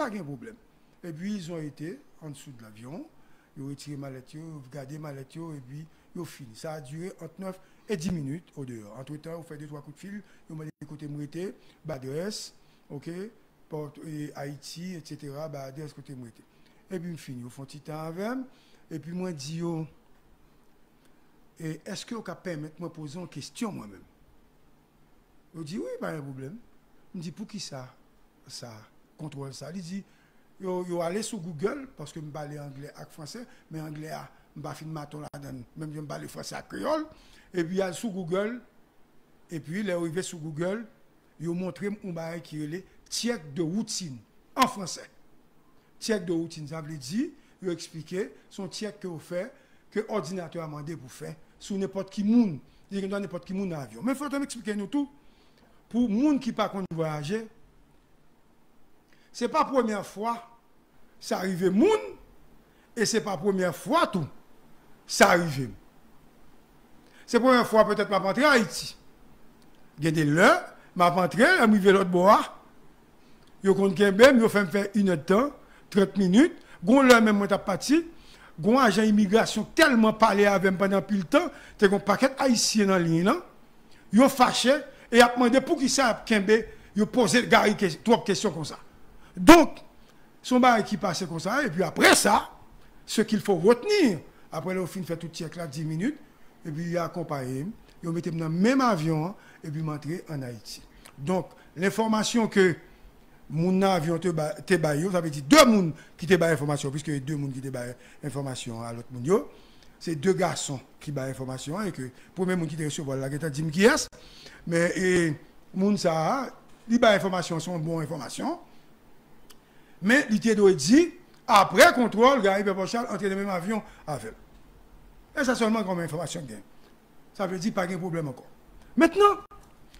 pas de problème. Et puis, ils ont été en dessous de l'avion, ils ont retiré mallette, ils ont gardé mallette, et puis, ils ont fini. Ça a duré entre 9 et 10 minutes au dehors. Entre-temps, on fait 2-3 coups de fil, ils m'ont dit, écoutez, m'arrêter, adresse, ok, porte, Haïti, etc., adresse, côté m'arrêter. Et puis, ils fini, ils font un petit temps avec, et puis, moi, je dis, est-ce que vous pouvez permettre de me poser une question moi-même? Je dis, oui, pas de problème. Je me dis, pour qui ça contrôle ça? Il dit, yo aller sur Google, parce que je parle anglais et français, mais anglais, je ne parle pas là-dedans, même je parle français et créole. Et puis, il y a sur Google, et puis, il est arrivé sur Google, il a montré un bagage qui est le check de routine, en français. Check de routine, ça veut dire, il a expliqué son check que vous faites, que l'ordinateur a demandé pour faire, sur n'importe qui monde, il y a n'importe qui monde dans l'avion. Mais il faut m'expliquer nous tout. Pour les gens qui ne peuvent pas voyager, ce n'est pas la première fois ça arrive moun et ce n'est pas la première fois tout ça arrive. C'est la première fois peut-être que je rentrer à Haïti. Il y a des l'heure, je rentré, je suis arrivé l'autre bois. Je compte que je fais faire 1 heure de temps, 30 minutes. Gon l'heure même moi parti. Gon agent immigration tellement parlé avec pendant plus de temps, tu as un paquet haïtien dans ligne là. Yo fâché et a demandé pour qui ça Kembe, yo posé gari trois questions comme ça. Donc son bail qui passe comme ça et puis après ça, ce qu'il faut retenir, après le fin fait tout check là 10 minutes et puis il a accompagné, il a mis dans le même avion et puis m'entrer en Haïti. Donc l'information que mon avion te baillé, ça veut dire 2 personnes qui te baillent information puisque il y a 2 personnes qui te baillent information à l'autre monde. C'est 2 garçons qui baillent information et que premier monde qui te recevoir là qui dit qui est mais moun ça li baillent information sont bonnes informations. Mais il doit dire, après contrôle, gars, il peut pas entrer dans le même avion avec. Et ça seulement comme information gain. Ça veut dire pas de problème encore. Maintenant,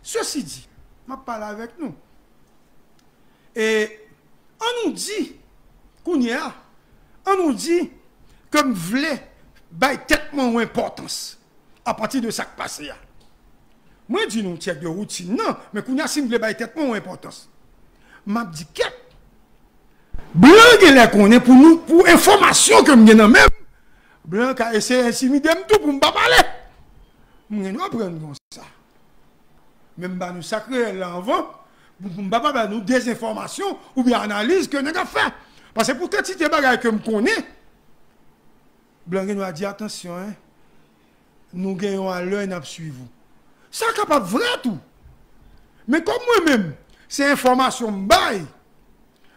ceci dit, je parle avec nous. Et on nous dit, qu'on y a, on nous dit, comme voulait, bail tellement importance à partir de ça qui passe. Moi, je dis non, check de routine, non, mais qu'on y a si voulait bail tellement importance. M'a dit qu'est Blanc les connaît pour nous, pour information que nous avons même. Blanc a essayé d'intimider tout pour ne pas parler. Nous allons apprendre comme ça. Même si nous sacrés l'envant, pour ne pas nous des informations ou bien analyse que nous avons fait. Parce que pour tout petit bagage que nous connaissons, Blanc nous a dit attention, hein, nous gagnons à l'heure et nous suivons. Ça est capable de vrai tout. Mais comme moi-même, c'est information bail.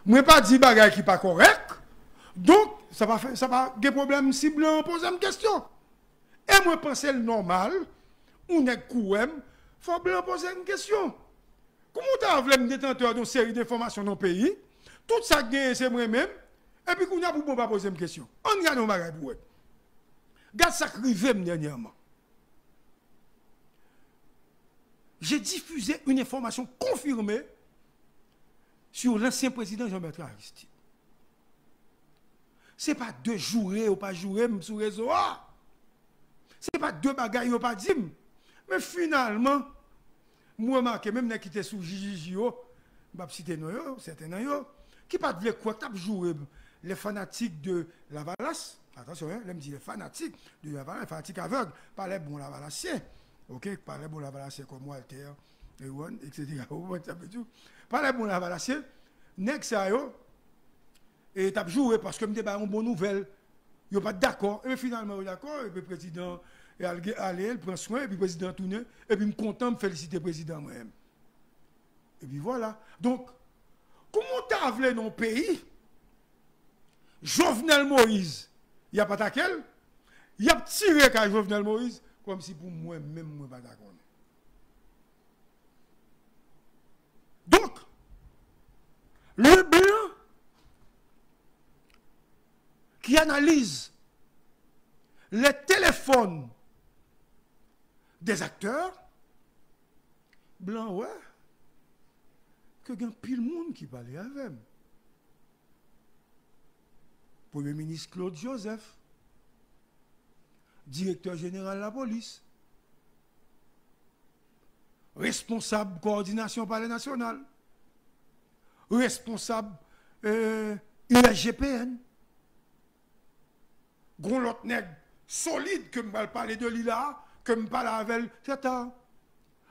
Moi pas dit bagay qui pas correct. Donc ça va des problèmes si blanc poser une question. Et moi penser le normal, on est couem, faut blanc poser une question. Comment tu voulu me détenteur d'une série d'informations dans le pays? Tout ça gagne c'est moi-même et puis qu'on a pour pas poser une question. On regarde nos bagay pour. Regarde ça crivé dernièrement. J'ai diffusé une information confirmée sur l'ancien président Jean-Bertrand Aristide. Ce n'est pas 2 jours ou pas jouer sur le réseau. Ce n'est pas 2 bagailles ou pas dit. Mais finalement, moi, remarque, même qui était sous Gigi, je ne vais pas citer certains noms, qui pas de quoi tu jouer les fanatiques de la Valasse. Attention, je me dis les fanatiques de la Valasse, les fanatiques aveugles, pas les bons Lavalassiens. Ok, pas les bons Lavalassiens comme Walter, Ewan, etc. Pas les bons Lavalassiens. Nek ça yo et t'as joué parce que me débat une bonne nouvelle. Yo pas d'accord et finalement d'accord et puis président et aller prend soin et puis président tourner et puis me content me féliciter président moi-même. Et puis voilà. Donc comment t'as voulu dans le pays Jovenel Moïse, il y a pas taquel, il a tiré qu'à Jovenel Moïse comme si pour moi-même moi pas d'accord. Donc le blanc qui analyse les téléphones des acteurs, blanc, ouais, que y a pile monde qui parle avec. Premier ministre Claude Joseph, directeur général de la police, responsable coordination palais national, responsable USGPN. Gros l'autre nègre solide que je vais parler de lui là, que je parle avec c'est ça.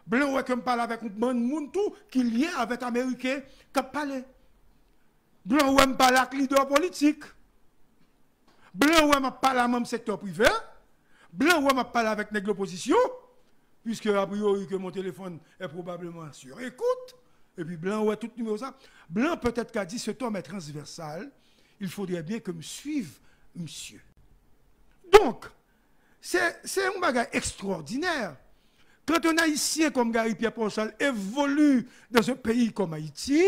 Blanc ouais que je parle avec un bon monde tout qui lié avec américain qui parle. Blanc ouais me parle avec leader politique. Blanc ouais me parle avec même secteur privé. Blanc ouais me parle avec l'opposition puisque a priori que mon téléphone est probablement sur écoute. Et puis Blanc ouais tout numéro ça. Blanc peut-être qu'a dit cet homme est transversal, il faudrait bien que me suive monsieur. Donc, c'est un bagage extraordinaire. Quand un Haïtien comme Gary Pierre Ponchal évolue dans un pays comme Haïti,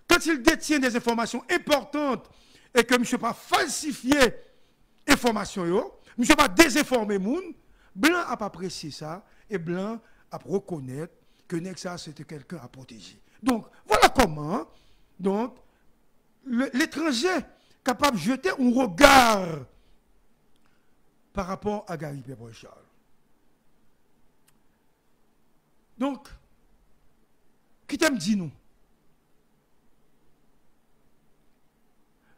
quand il détient des informations importantes et que M. ne pas falsifier informations, M. ne pas désinformer moun, Blanc a pas apprécié ça et Blanc a reconnaître que Nexa c'était quelqu'un à protéger. Donc, voilà comment donc l'étranger capable de jeter un regard par rapport à Gary Pierre Ponchal. Donc, qui t'aime dit nous?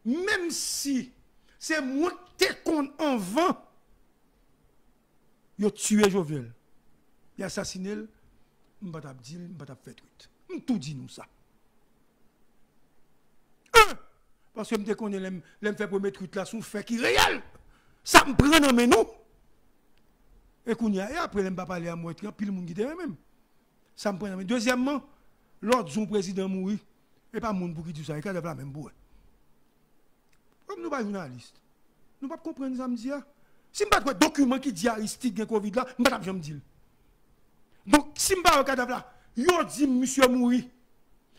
Même si c'est moi qui qu'on en vent, il a tué Jovenel, il a assassiné, je ne vais pas dire, je ne vais pas faire truc. Je tout dit nous ça. Parce que je connais les fait premier truc là, son fait qui est réel. Ça me prend dans mes nous. Et après, je ne vais pas parler à moi, puis le monde qui est même. Ça me prend dans mes. Deuxièmement, l'autre son président mourit. Et pas le monde pour qui dit ça. Il y a la même boue. Comme nous ne sommes pas journalistes, nous ne pouvons pas comprendre ça. Si je ne pas un document qui dit Aristide qui Covid là, je ne vais pas dire. Donc, si je ne pas un cadavre là, yo dit monsieur mourir.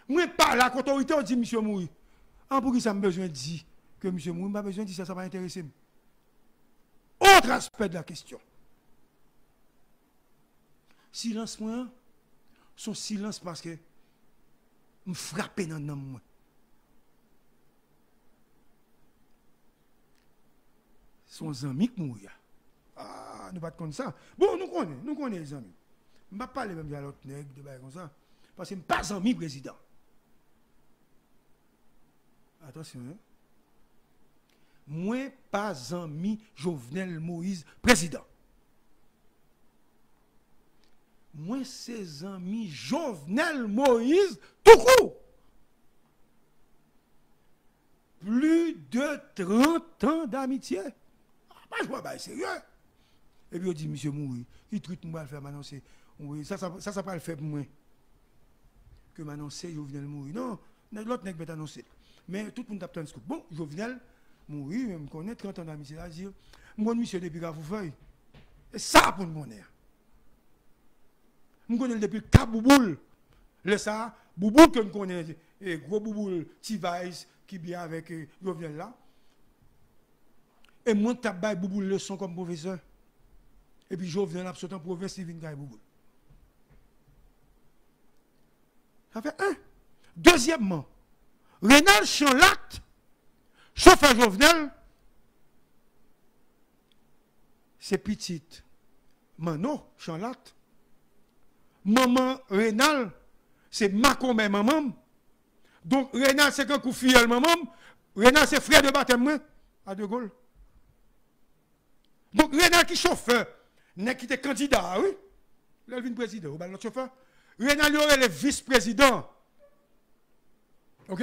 Moi, pas la autorité, on dit monsieur mourir. Pour qui ça me besoin de dire que monsieur mourir, pas besoin de dire ça, ça va intéresser. Autre aspect de la question. Silence, moi, son silence parce que me frappe dans le moi. Son ami qui mourit. Ah, nous pas comme ça. Bon, nous connaissons les amis. Je ne vais pas parler même de l'autre nègre, de comme ça. Parce que je ne suis pas ami président. Attention, hein. Moi, pas ami Jovenel Moïse, président. Moi, c'est ami Jovenel Moïse, tout court. Plus de 30 ans d'amitié. Je vois pas sérieux. Et puis, on dit, monsieur Moui, il truc moi le faire maintenant, c'est. Oui, ça pas le faire pour moi. Que m'annoncer Jovenel Moui. Non, l'autre n'est pas annoncé. Mais tout le monde a un scoop. Bon, Jovenel Moui, je me connais 30 ans d'amitié. C'est-à-dire, moi, monsieur, depuis Gafoufeuille. Et ça pour me connaître. Je connais depuis Kabouboul. Le ça, Bouboul que je connais, et gros Bouboul, T-Vice, qui vient avec Jovenel là. Et moi, je tape Bouboul leçon comme professeur. Et puis, Jovenel a sauté en province, il vient Bouboul. Ça fait un. Deuxièmement, Rénal Chanlat, chauffeur Jovenel, c'est petite. Mano Chanlat. Maman Rénal, c'est ma commère maman. Donc, Rénal, c'est qu'un coup filleul maman. Rénal, c'est frère de baptême à De Gaulle. Donc, Rénal qui chauffeur, n'est qui était candidat, oui. Là, il vient président, notre chauffeur. Rénal, il y aurait le vice-président. OK?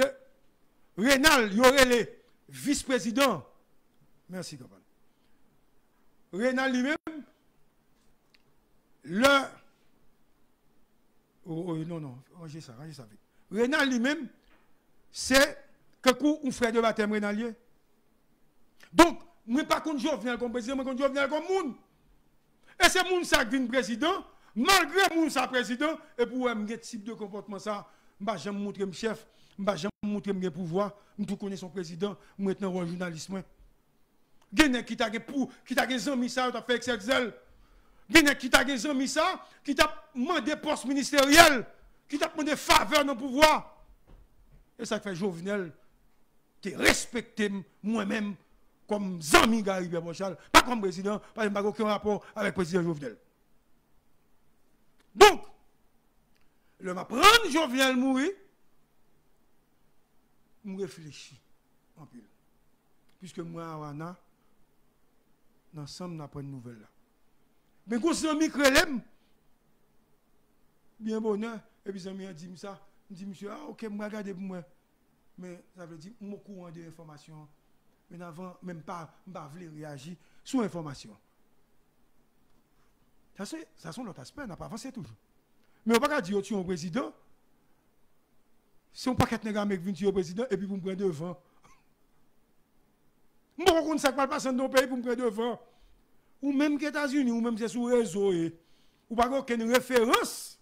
Rénal, il y aurait le vice-président. Merci, copain. Rénal lui-même, non, rangez ça vite. Rénal lui-même, c'est que un frère de baptême Rénalier. Donc, moi, pas contre Jovenel comme président, mais contre Jovenel comme moun. Et c'est moun ça qui vient président, malgré moun ça président, et pour un type de comportement ça, je ne vais jamais montrer mon chef, je ne vais jamais montrer mon pouvoir, je ne connais son président, je suis un journaliste. Gene qui t'a des amis ça, t'a fait Excel. Gene qui t'a des amis ça, qui t'a demandé poste ministériel, qui t'a demandé faveur dans le pouvoir. Et ça fait Jovenel, qui respecté moi-même comme Zami Gary Pierre Ponchal, pas comme président, parce que je n'ai aucun rapport avec le président Jovenel. Donc, le m'apprendre Jovenel mourir, je réfléchis en pile. Puisque moi, Wana, ensemble, nous avons une nouvelle là. Mais quand c'est un microlème, bien bonheur, et puis ça dit ça, je dis monsieur, ah ok, je regarde pour moi. Mais ça veut dire, je suis au courant de l'information. Mais avant, même pas, je ne voulais réagir sur l'information. Ça, c'est l'autre aspect, on n'a pas avancé toujours. Mais on ne peut pas dire, tu es un président. Si on ne peut pas qu'être avec un président, et puis vous me prenez devant. Je ne sais pas ça qui passe dans nos pays pour me prendre devant. Ou même les États-Unis, ou même c'est sur le réseau. Ou pas aucune référence.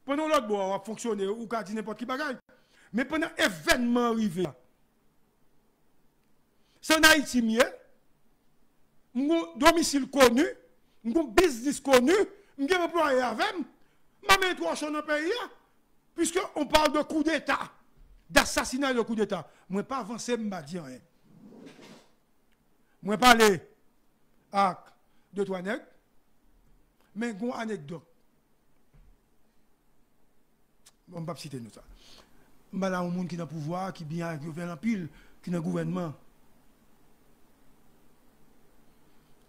Pendant l'autre bois, on va fonctionner, ou qu'à dire n'importe qui bagaille. Mais pendant l'événement arrivé, c'est en Haïti, mon domicile connu, mon business connu, mon employé avec, ma main trois dans le pays, puisqu'on parle de coup d'État, d'assassinat de coup d'État. Moi, pas avancé, je ne vais dire rien. Moi, parler à deux, trois nègres, mais une anecdote. On ne va pas citer nous ça. Je vais un monde qui est dans le pouvoir, qui vient en pile, qui est dans le gouvernement.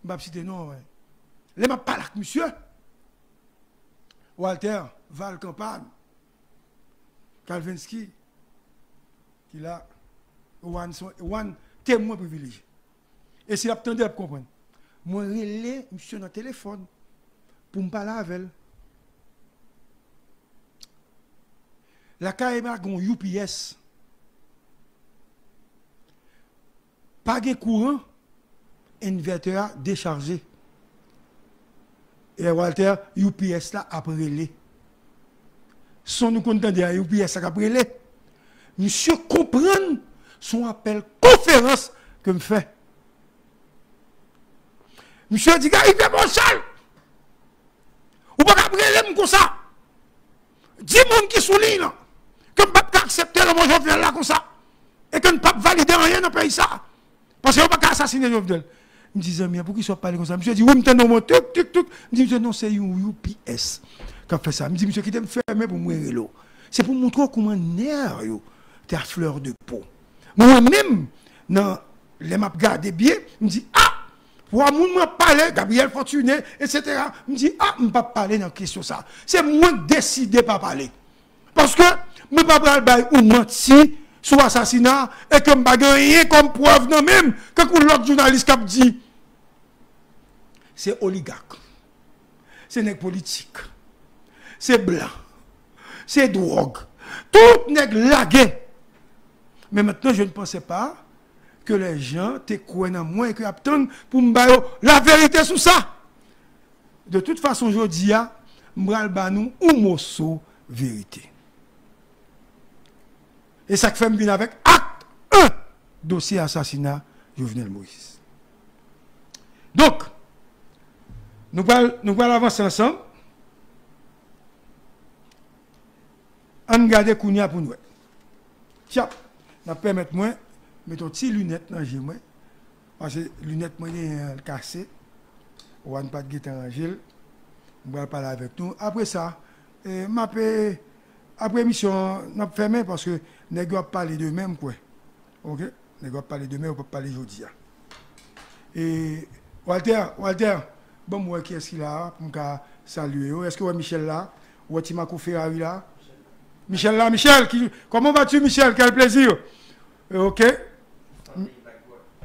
Je ne vais pas citer non. Ouais. Les m'a parlé avec monsieur. Walter, Val Campagne, Kalvinsky, qui là, one témoin privilégié. Et si l'attendez à comprendre, moi, je relais monsieur dans le téléphone pour me parler avec elle. La caméra a un UPS. Pas de courant, inverteur déchargé. Et Walter, UPS là, après relais. Sans nous contenter à UPS là, après relais. Monsieur comprend son appel conférence que me fait. Monsieur dit, il fait mon chal. Ou pas après relais comme ça. 10 personnes qui sont là. Que je ne peux pas accepter le mot Jovenel là comme ça. Et que je ne peux pas valider rien dans le pays ça. Parce que je ne peux pas assassiner Jovenel. Je me disais, mais pourquoi ils sont parlé comme ça? Monsieur dit, oui, je me dis, tuk. Je me dis, non, c'est un UPS qui a fait ça. Je me dis, monsieur, qui t'aime fermer pour mourir l'eau. C'est pour montrer comment nerf, t'es à fleur de peau. Moi-même, dans les maps gardés bien, je me dis, ah, pour moi parler, Gabriel Fortuné, etc. Je me dis, ah, je ne peux pas parler dans la question ça. C'est moi qui décide de ne pas parler. Parce que je ne peux pas parler ou mentir sur l'assassinat et que je ne peux pas rien comme preuve non même que l'autre journaliste qui a dit. C'est oligarque. C'est nèg politique. C'est blanc. C'est drogue. Tout nèg lagué. Mais maintenant, je ne pensais pas que les gens te croient en moi et que attendent pour me dire la vérité sur ça. De toute façon, je dis, je vais nous ou morceau vérité. Et ça fait bien avec acte 1, dossier assassinat Jovenel Moïse. Donc, nous allons avancer ensemble. On regarde Kounia pour nous. Tiens, on permet moi mettre une petite lunette dans les mains. Parce que les lunettes sont cassées. On ne pas de guitare en gel. On va parler avec nous. Après ça, après l'émission, on va fermer parce que nous allons parler de même. Ok? Nous allons parler de même, on peut parler aujourd'hui. Et Walter, bon, moi, qui est-ce qu'il a pour me saluer? Est-ce que Michel là? Ou Timako Ferrari là? Michel là, Michel, comment vas-tu, Michel? Quel plaisir! Ok?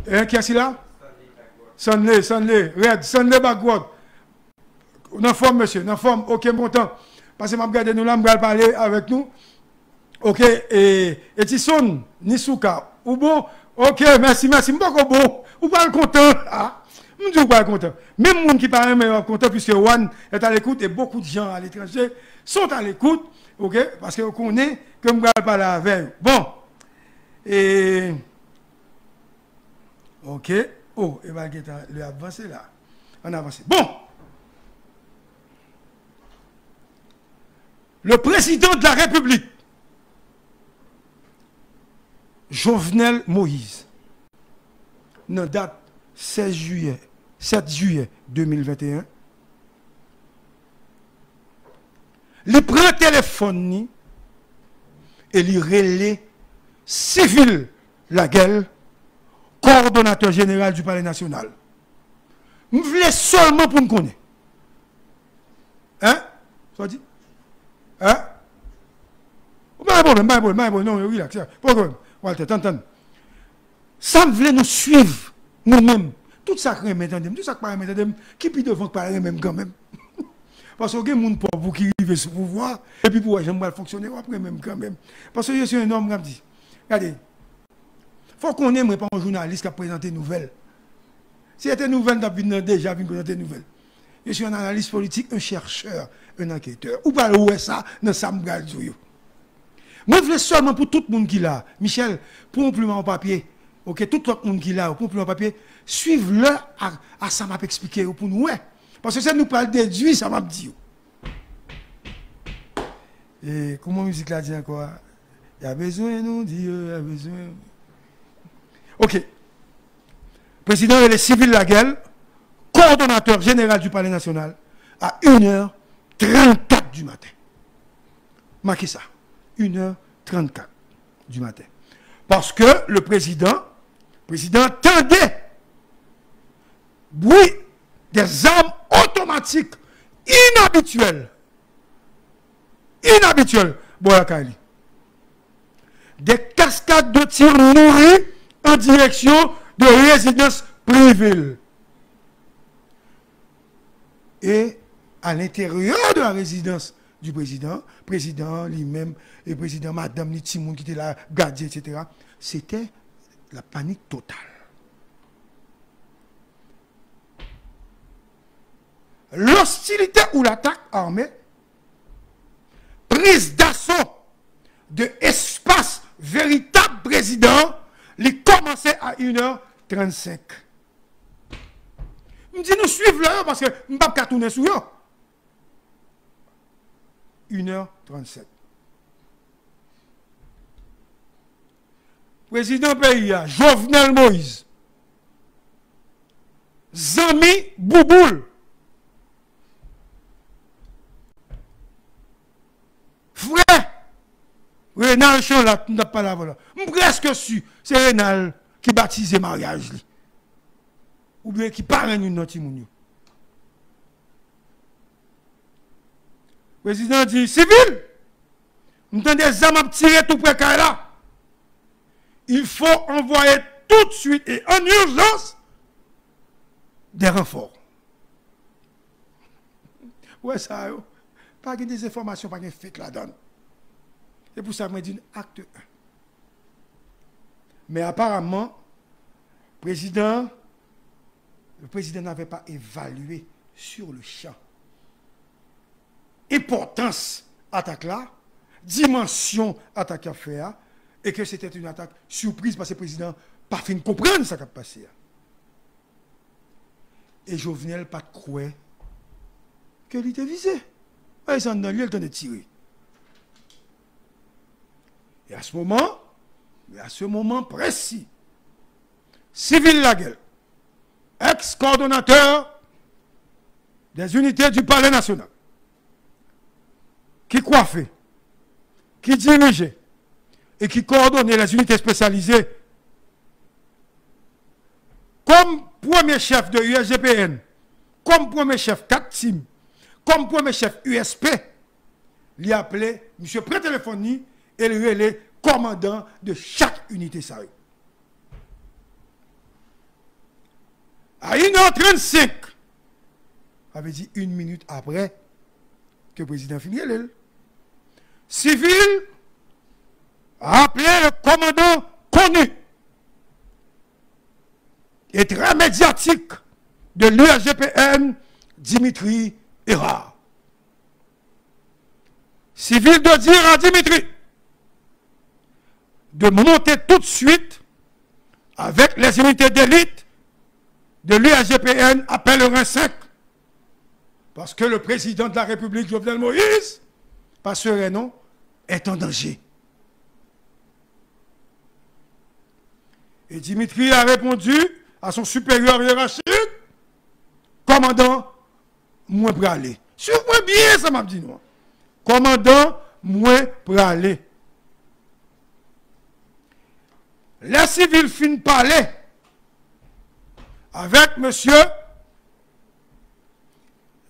Qui est-ce qu'il a? Sunley, Red, Sunley Backward. Dans forme, monsieur, dans forme, ok, bon temps. Parce que je regarde nous là, je vais parler avec nous. Ok, et Tisson, Nisuka, ou bon, ok, merci, je suis pas bon, ou pas content. Ah, je suis pas content. Même les gens qui parlent, sont content puisque One est à l'écoute et beaucoup de gens à l'étranger sont à l'écoute, ok, parce qu'on connaît que je vais parler avec eux. Bon, et. Ok, oh, et bien, le avancé là. On avance. Bon. Le président de la République, Jovenel Moïse, dans date 7 juillet 2021, il prend le téléphone et il relaie Civil Laguel, coordonnateur général du Palais national. Je voulais seulement pour me connaître. Hein? Ça dit? Hein? Pas de problème, non, relax. Pas de problème. Walter, t'entends? Ça me voulait nous suivre, nous-mêmes. Tout ça que nous tout ça que nous qui puis devant parler même quand même. Parce que il y a des gens pour qui arrivent sur le pouvoir, et puis pour j'aime mal fonctionner après même quand même. Parce que je suis un homme qui dit, regardez, il faut qu'on aime pas un journaliste qui a présenté des nouvelles. Si c'était une nouvelle, déjà vu présenter des nouvelles. Je suis un analyste politique, un chercheur, un enquêteur. Ou pas où est ça, dans Sam Galzouyo. Moi, je veux seulement pour tout le monde qui l'a. Michel, pour un plume en papier, ok, tout le monde qui l'a, pour un plume en papier, suivez-le à ça m'a expliqué pour nous. Ouais. Parce que ça nous parle déduit, ça m'a dit. Et comment la musique là dit encore? Il y a besoin, nous, Dieu, il y a besoin. Ok. Président et les civils Laguel, coordonnateur général du Palais national, à 1h34 du matin. Marquez ça. 1h34 du matin. Parce que le président tendait bruit des armes automatiques inhabituelles. Boyakali. Des cascades de tirs nourris en direction de résidences privées. Et à l'intérieur de la résidence du président lui-même, et président, madame, les petits monde qui étaient là, gardés, etc., c'était la panique totale. L'hostilité ou l'attaque armée, prise d'assaut de espace véritable président, il commençait à 1h35. Je me dis, nous suivons là parce que je ne peux pas tourner sur eux. 1h37. Président pays, Jovenel Moïse, Zami Bouboul, frère, Rénal Chanlat, nous n'avons pas la voilà. Je suis presque sûr, c'est Rénal qui baptise le mariage. Ou bien qui parle de notre monde. Le président dit, civil, nous avons des armes à tirer tout près de là. Il faut envoyer tout de suite et en urgence des renforts. Ouais, ça, pas des informations, pas de fake là-dedans. C'est pour ça que je dis acte 1. Mais apparemment, le président n'avait pas évalué sur le champ. Importance attaque là, dimension attaque à faire, et que c'était une attaque surprise parce que le président n'a pas fait comprendre ce qui a passé. Et Jovenel pas de croire qu'il était visé. Il s'en a lieu le temps de tirer. Et à ce moment précis, Civil Laguel, ex-coordonnateur des unités du Palais national, qui coiffait, qui dirigeait et qui coordonnait les unités spécialisées comme premier chef de USGPN, comme premier chef 4 TIM, comme premier chef USP, il a appelé M. Prétéléphoni et le relais commandant de chaque unité. Ça. À 1h35, avait dit 1 minute après que le président finit l'île. Civil a appelé le commandant connu et très médiatique de l'USGPN, Dimitri Erard. Civil de dire à Dimitri de monter tout de suite avec les unités d'élite de l'USGPN à Pèlerin 5. Parce que le président de la République, Jovenel Moïse, pas sereinement, est en danger. Et Dimitri a répondu à son supérieur hiérarchique, commandant, moi pour aller. Suivez-moi bien, ça m'a dit non. Commandant, moi pour aller. les civils finissent parler avec monsieur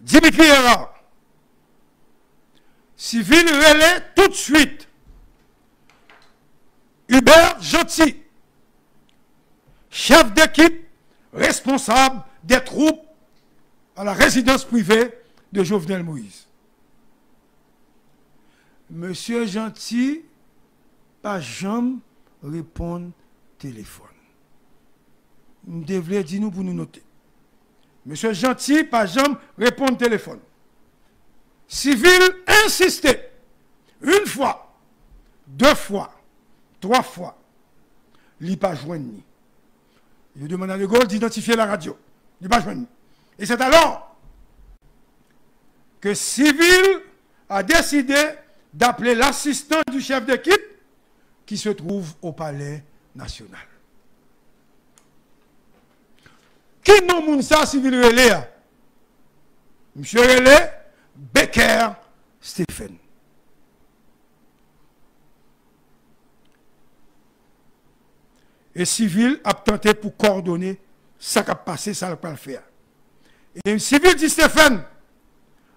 Dimitri Erard. Civil relais tout de suite Hubert Gentil, chef d'équipe responsable des troupes à la résidence privée de Jovenel Moïse. Monsieur Gentil, pas jamais répondre téléphone. Nous devons dire nous pour nous noter. Monsieur Gentil, pas jamais répondre téléphone. Civil insisté une fois, deux fois, trois fois. Il n'a pas joint ni. Il demande à De Gaulle d'identifier la radio. Il n'a pas joint ni. Et c'est alors que Civil a décidé d'appeler l'assistant du chef d'équipe qui se trouve au Palais National. Qui non moun ça Civil relais? Monsieur Relais, Becker Stephen. Et Civil a tenté pour coordonner ça qui a passé, ça qui a faire. Et Civil dit Stephen,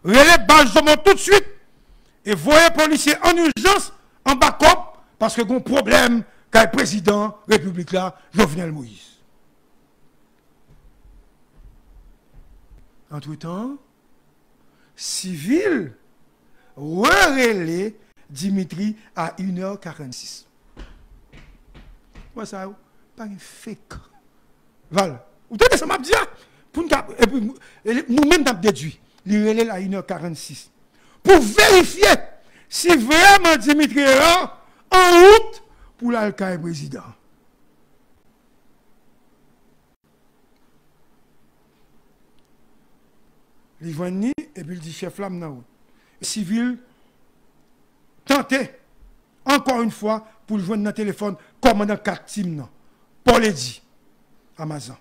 relais Benjamin tout de suite et voyez policiers en urgence, en backup, parce que y a un problème qu'a le président République là, Jovenel Moïse. Entre-temps, Civil relais Dimitri à 1h46. Moi, ça, pas un fake. Val, vous tenez ça m'a dit, nous-mêmes, nous avons déduit, il relais à 1h46. Pour vérifier si vraiment Dimitri est en route pour l'alcaï président. Il va ni et puis il dit chef flamme nan. Civil tenté encore une fois pour le joindre dans le téléphone commandant 4 team nan. Paul Eddy Amazon.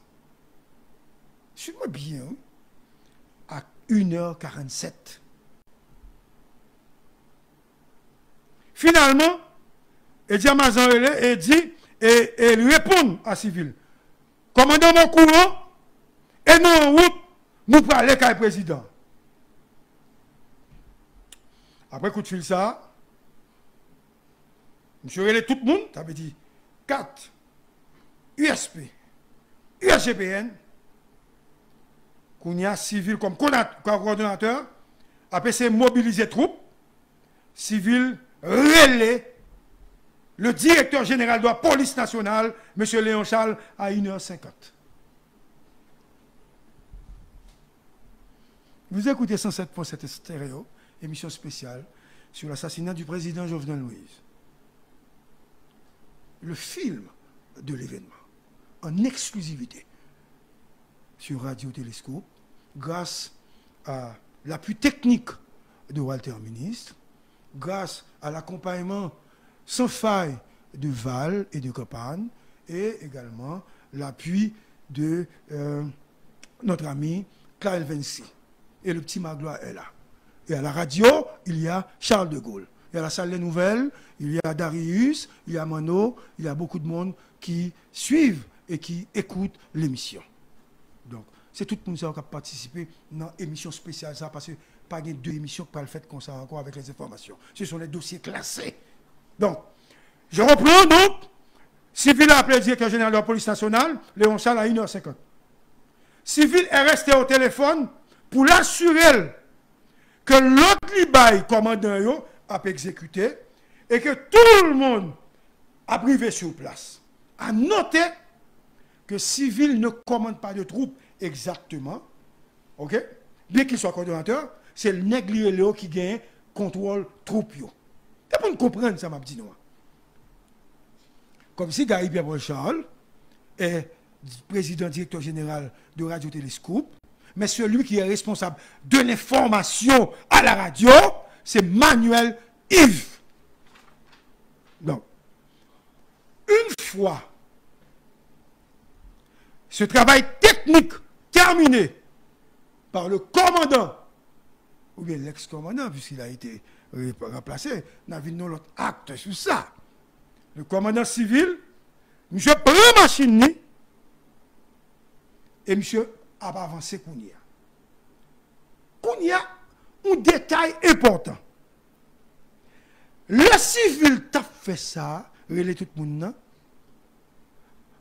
Suis-moi bien à 1h47. Finalement, Eddy Amazon et dit et lui répond à Civil. Commandant mon courant et nous en route nous pour aller avec le président. Après coup de fil ça, monsieur relais tout le monde, ça veut dire 4 USP, USGPN, qu'on y a Civil comme coordonnateur, après c'est mobiliser troupes, Civil relais le directeur général de la police nationale, M. Léon Charles, à 1h50. Vous écoutez 107.7 stéréo, émission spéciale sur l'assassinat du président Jovenel Moïse. Le film de l'événement, en exclusivité, sur Radio Télescope, grâce à l'appui technique de Walter Ministre, grâce à l'accompagnement sans faille de Val et de Copan, et également l'appui de notre ami Claire Vinci. Et le petit Magloire est là. Et à la radio, il y a Charles de Gaulle. Et à la salle des nouvelles, il y a Darius, il y a Mano, il y a beaucoup de monde qui suivent et qui écoutent l'émission. Donc, c'est tout le monde qui a participé dans l'émission spéciale, ça, parce que pas de deux émissions qui parlent fait comme ça encore avec les informations. Ce sont les dossiers classés. Donc, je reprends donc. Civil a appelé le directeur général de la police nationale, Léon Charles, à 1h50. Civil est resté au téléphone pour l'assurer que l'autre libaye commandant a exécuté et que tout le monde a privé sur place. À noter que Civil ne commande pas de troupes exactement, ok? Bien qu'il soit coordonnateur, c'est le nègre qui gagne contrôle troupe. C'est pour nous comprendre ça, m'a dit nous. Comme si Gary Pierre Charles est président directeur général de Radio Télescope, mais celui qui est responsable de l'information à la radio, c'est Manuel Yves. Donc, une fois ce travail technique terminé par le commandant, ou bien l'ex-commandant, puisqu'il a été remplacé, nous avons l'autre acte sur ça. Le commandant civil Monsieur prend la machine et monsieur a avancé Kounia. Kounia, un détail important. Le civil t'a fait ça, relais tout le monde,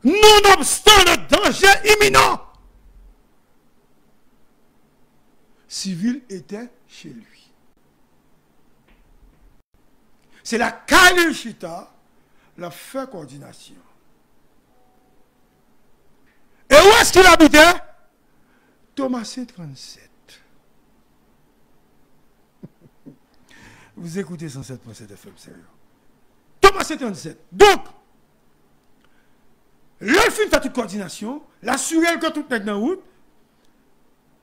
nonobstant le danger imminent. Civil était chez lui. C'est la Kalishita, la fait coordination. Et où est-ce qu'il habitait? Thomas 37. Vous écoutez 107.7 FM, sérieux. Thomas 37. Donc, le film fait toute coordination, l'assurer que tout est dans la route,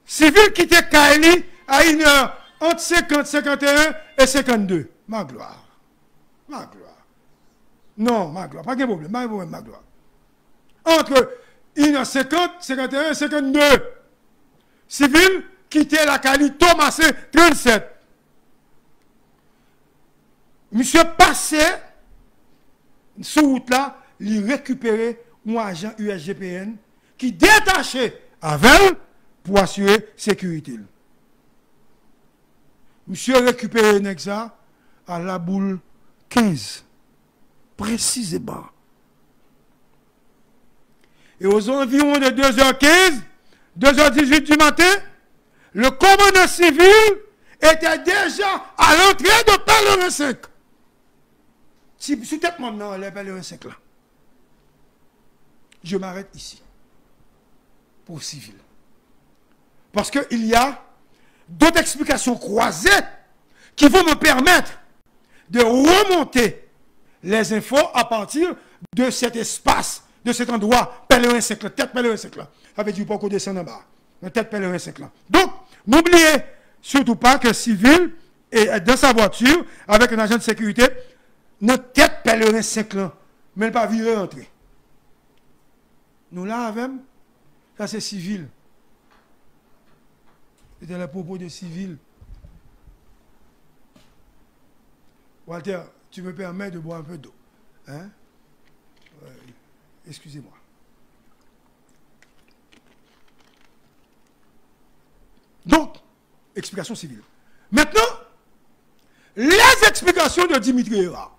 civil qui était Kali à une heure entre 50, 51 et 52. Ma gloire. Ma gloire. Non, ma gloire. Pas de problème. Pas de problème, ma gloire. Entre 1h50, 51 et 52. Civil qui était la Kali Thomas 37. Monsieur passait sur route là, il récupérait un agent USGPN qui détachait avec pour assurer sécurité. Monsieur récupéré Nexa à la boule 15, précisément. Et aux environs de 2h15, 2h18 du matin, le commandant civil était déjà à l'entrée de Pèlerin 5. Si peut-être maintenant, les Pèlerin 5 là. Je m'arrête ici. Pour civil. Parce qu'il y a d'autres explications croisées qui vont me permettre de remonter les infos à partir de cet espace, de cet endroit, Pèlerin 5 là, tête Pèlerin 5 là. Avec du pas qu'on descend en bas. Tête Pèlerin 5 là. Donc, n'oubliez surtout pas que civil est dans sa voiture avec un agent de sécurité, notre tête Pèlerin 5 là, mais elle pas viré entrer. Nous là avec, ça c'est civil. C'était le propos de civil. Walter, tu me permets de boire un peu d'eau. Hein? Excusez-moi. Donc, explication civile. Maintenant, les explications de Dimitri Héra.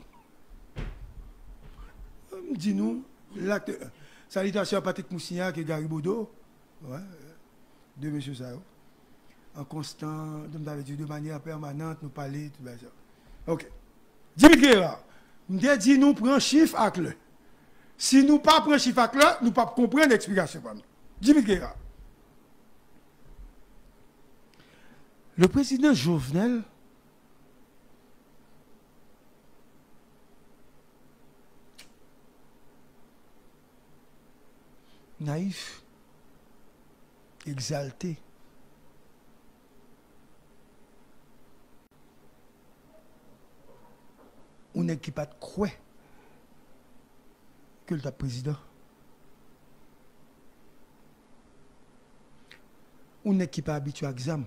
Dis-nous, l'acte. Salutations à Patrick Moussignac et Gary Baudot. Ouais, de M. Sao. En constant, de manière permanente, nous parler, tout ça. Ok. Dimitri Héra, nous dit nous prenons chiffre avec le. Si nous ne prenons pas chiffre avec le, nous ne pouvons pas comprendre l'explication. Dimitri Héra. Le président Jovenel naïf, exalté, on n'est qui pas de croix que le président. On n'est qui pas habitué à l'examen.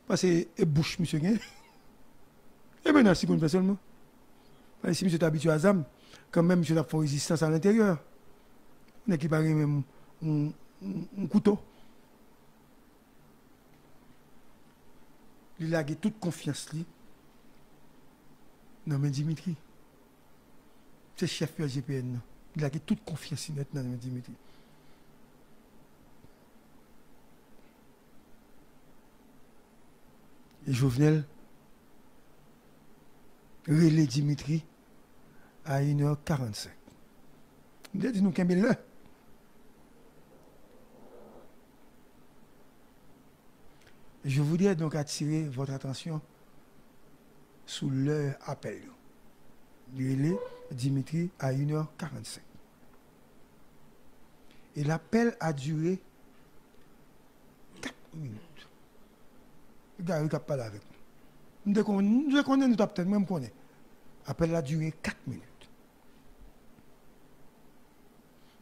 Parce que bouche, monsieur, et maintenant, si vous ne seulement. Si monsieur est habitué à l'examen, quand même, monsieur a fait résistance à l'intérieur. On n'est qui pas même un couteau. Il a toute confiance. Non, mais Dimitri, c'est chef de GPN. Il a toute confiance maintenant, Dimitri. Et Jovenel relais Dimitri à 1h45. Il a dit nous qu'il y a là. Je voudrais donc attirer votre attention sur leur appel. Relais Dimitri à 1h45. Et l'appel a duré 4 minutes. Le gars, il n'a pas parlé avec nous. Nous connaissons, nous peut-être même connaît. L'appel a duré 4 minutes.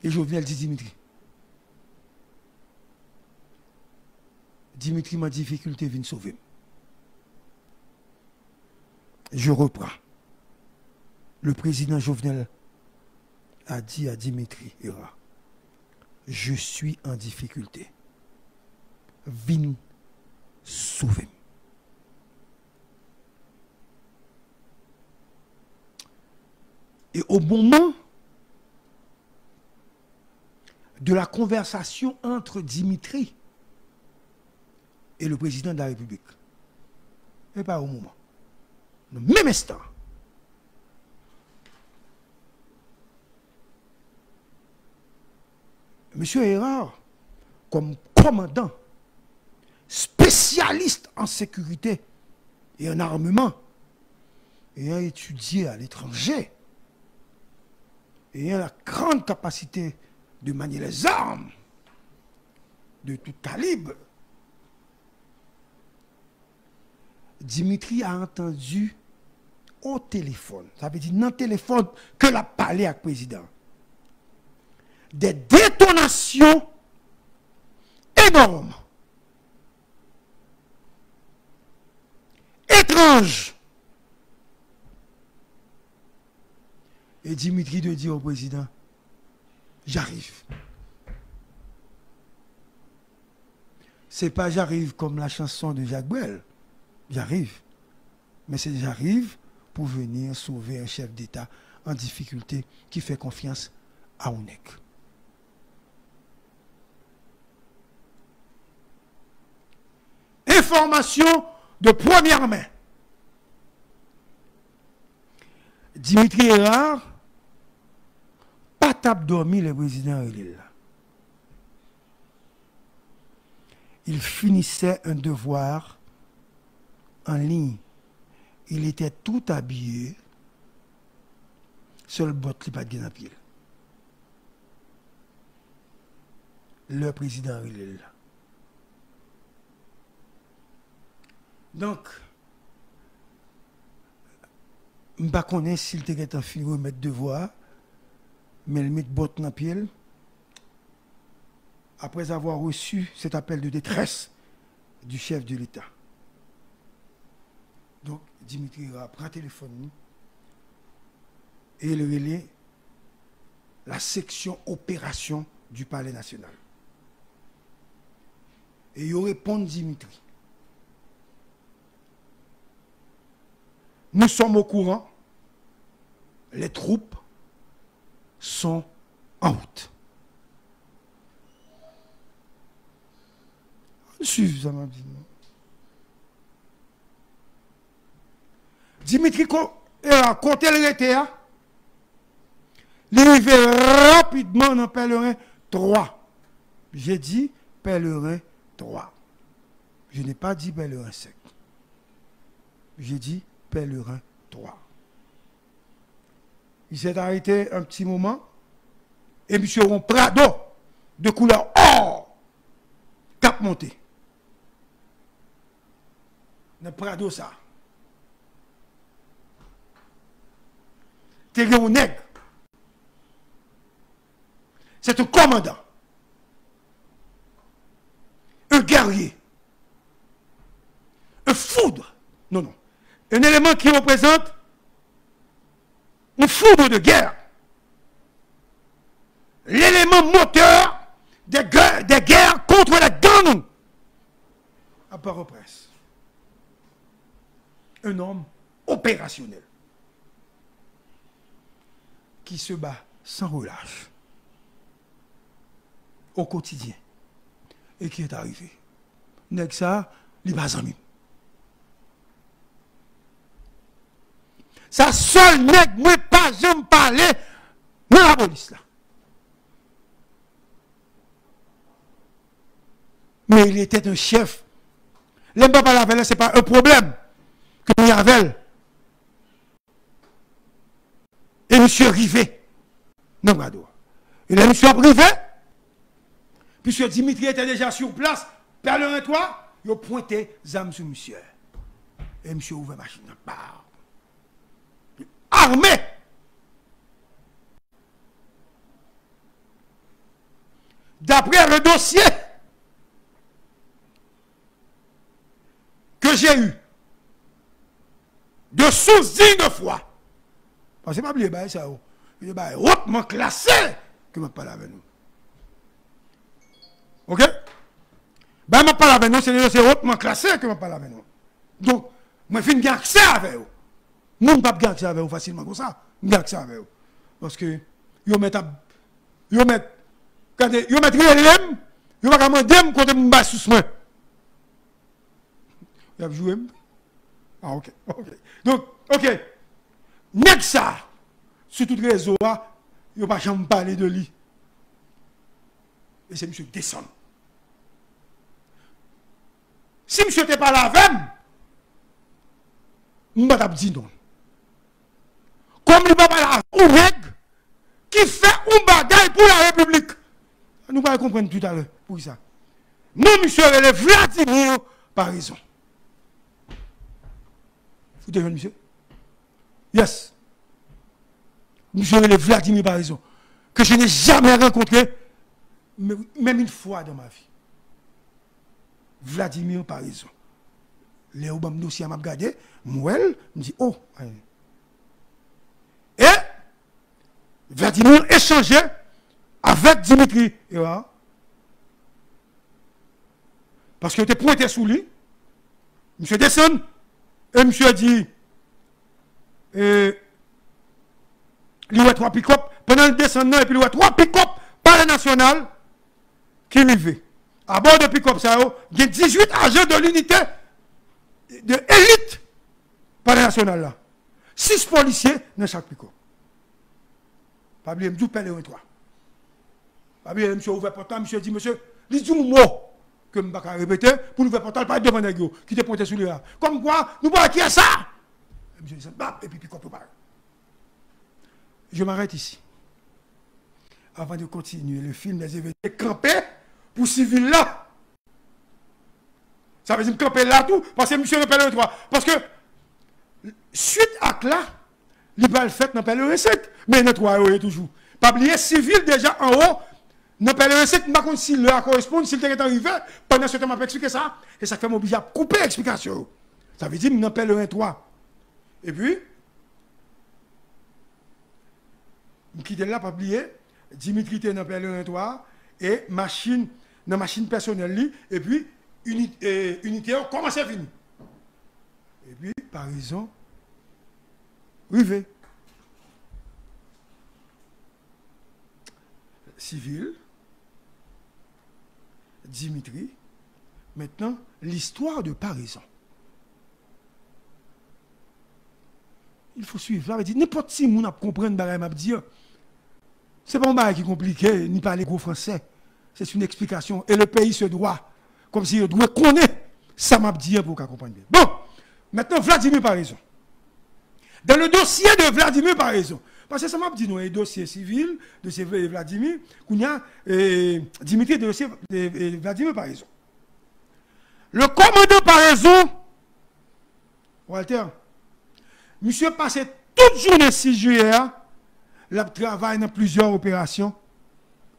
Et Jovenel dit Dimitri. Dimitri m'a difficulté vient sauver. Je reprends. Le président Jovenel a dit à Dimitri Hera, je suis en difficulté. Vin sauver. Et au moment de la conversation entre Dimitri et le président de la République, et pas au moment, le même instant, M. Hérard, comme commandant, spécialiste en sécurité et en armement, ayant étudié à l'étranger, ayant la grande capacité de manier les armes de tout calibre, Dimitri a entendu au téléphone, ça veut dire dans le téléphone que l'a parlé avec le président, des détonations énormes, étranges. Et Dimitri de dire au président, j'arrive. C'est pas j'arrive comme la chanson de Jacques Brel. J'arrive. Mais c'est j'arrive pour venir sauver un chef d'État en difficulté qui fait confiance à ONEC. Information de première main. Dimitri Hérard, pas tape dormi le président Relil. Il finissait un devoir en ligne. Il était tout habillé, seul botte li pas de à pied. Le président Relil. Donc, je ne connais pas s'il était en fini remettre devoir, mais il met botte dans pied. Après avoir reçu cet appel de détresse du chef de l'État. Donc, Dimitri prend le téléphone et il relaie la section opération du Palais national. Et il répond Dimitri. Nous sommes au courant, les troupes sont en route. Suivez ça, m'a dit. Dimitri a compté le RTA. Il arrive rapidement dans Pèlerin 3. J'ai dit Pèlerin 3. Je n'ai pas dit Pèlerin 5. J'ai dit Pèlerin 3. Il s'est arrêté un petit moment et M. Ron Prado de couleur or cap monté. Le Prado ça. T'es un nègre. C'est un commandant. Un guerrier. Un foudre. Non, non. Un élément qui représente une foudre de guerre. L'élément moteur des guerres contre les gangs. À Port-au-Prince. Un homme opérationnel qui se bat sans relâche au quotidien et qui est arrivé. Nèg ça, li pas ami. Ça seul nèg moi pas jamais parler dans la police là. Mais il était un chef. L'aime pas parler avec elle, c'est pas un problème que il y avait. Et monsieur Rivet, non, Brado. Et là, monsieur Rivet, puisque Dimitri était déjà sur place, Pèlerin 3, il a pointé zam sur monsieur. Et monsieur ouvert machine à part. Armé. D'après le dossier que j'ai eu, de sous-digne fois, parce que pas oublier ça. Il est hautement classé que je parle avec nous. Ok? Ben, je parle avec nous, c'est hautement classé que je parle avec nous. Donc, je finis accès avec vous. Je ne peux pas accès avec vous facilement comme ça. Je accès avec vous. Parce que, vous mettez relève, vous ne pouvez pas demander quand vous me sous moi. Vous avez joué? Ah, ok. Donc, ok. N'est-ce ça, sur tout réseau, vous ne pouvez pas jamais parler de lui. Et c'est M. descend. Si M. n'était pas là avec moi, je ne vais pas dire non. Comme il ne va pas là avec règle qui fait un bagaille pour la République. Nous allons comprendre tout à l'heure pour ça. Moi, monsieur, le Vladimir par raison. Vous devez, monsieur? Yes. Monsieur, le Vladimir par raison. Que je n'ai jamais rencontré, même une fois dans ma vie. Vladimir par raison. Les Obama dossier m'a regardé, moi, me dit, oh. Et Vladimir échangeait avec Dimitri. Parce qu'il était pointé sous lui. Monsieur descend et monsieur dit, il y a 3 pick-up. Pendant le descendant, et puis il y a 3 pick-up par le national qui arrivaient. À bord de pick-up, il y a 18 agents de l'unité de élite par le national là. 6 policiers dans chaque pick-up. Pas oublier, je parle de 3. Pas oublier, monsieur ouvert portal, monsieur dit, monsieur, il dit un mot que je ne vais pas répéter pour ouvrir portal, pas devant les gars qui te pointé sur lui là. Comme quoi, nous voyons qui est ça? Monsieur dit, et puis pick-up parle. Je m'arrête ici. Avant de continuer le film des événements, camper pour civil là. Ça veut dire camper là tout, parce que monsieur ne le 3. Parce que, suite à cela, il va le faire dans le recette. Mais notre roi est toujours. Pas oublier, civil déjà en haut, dans le recette, je ne sais pas si le correspond, s'il est arrivé, pendant ce temps, je vais expliquer ça. Et ça fait m'obliger à couper l'explication. Ça veut dire, je ne 3. Et puis, je quitte là, pas oublier, Dimitri était dans le 3, et machine, dans machine personnelle, et puis, unité, comment c'est fini? Et puis, par raison, rivé. Civil, Dimitri, maintenant, l'histoire de paraison. Il faut suivre. Là, n'importe qui moun a comprendre bagay m'a dire. C'est pas un bagay qui est compliqué, ni parler gros français. C'est une explication. Et le pays se doit, comme si il doit connaître, ça m'a dit pour qu'on comprenne bien. Bon, maintenant, Vladimir par raison. Dans le dossier de Vladimir par raison, parce que ça m'a dit, nous, un dossier civil, dossier de Vladimir, qu'on y a Dimitri, dossier de Vladimir par raison. Le commandant par raison, Walter, monsieur passait toute journée 6 juillet, il travaille dans plusieurs opérations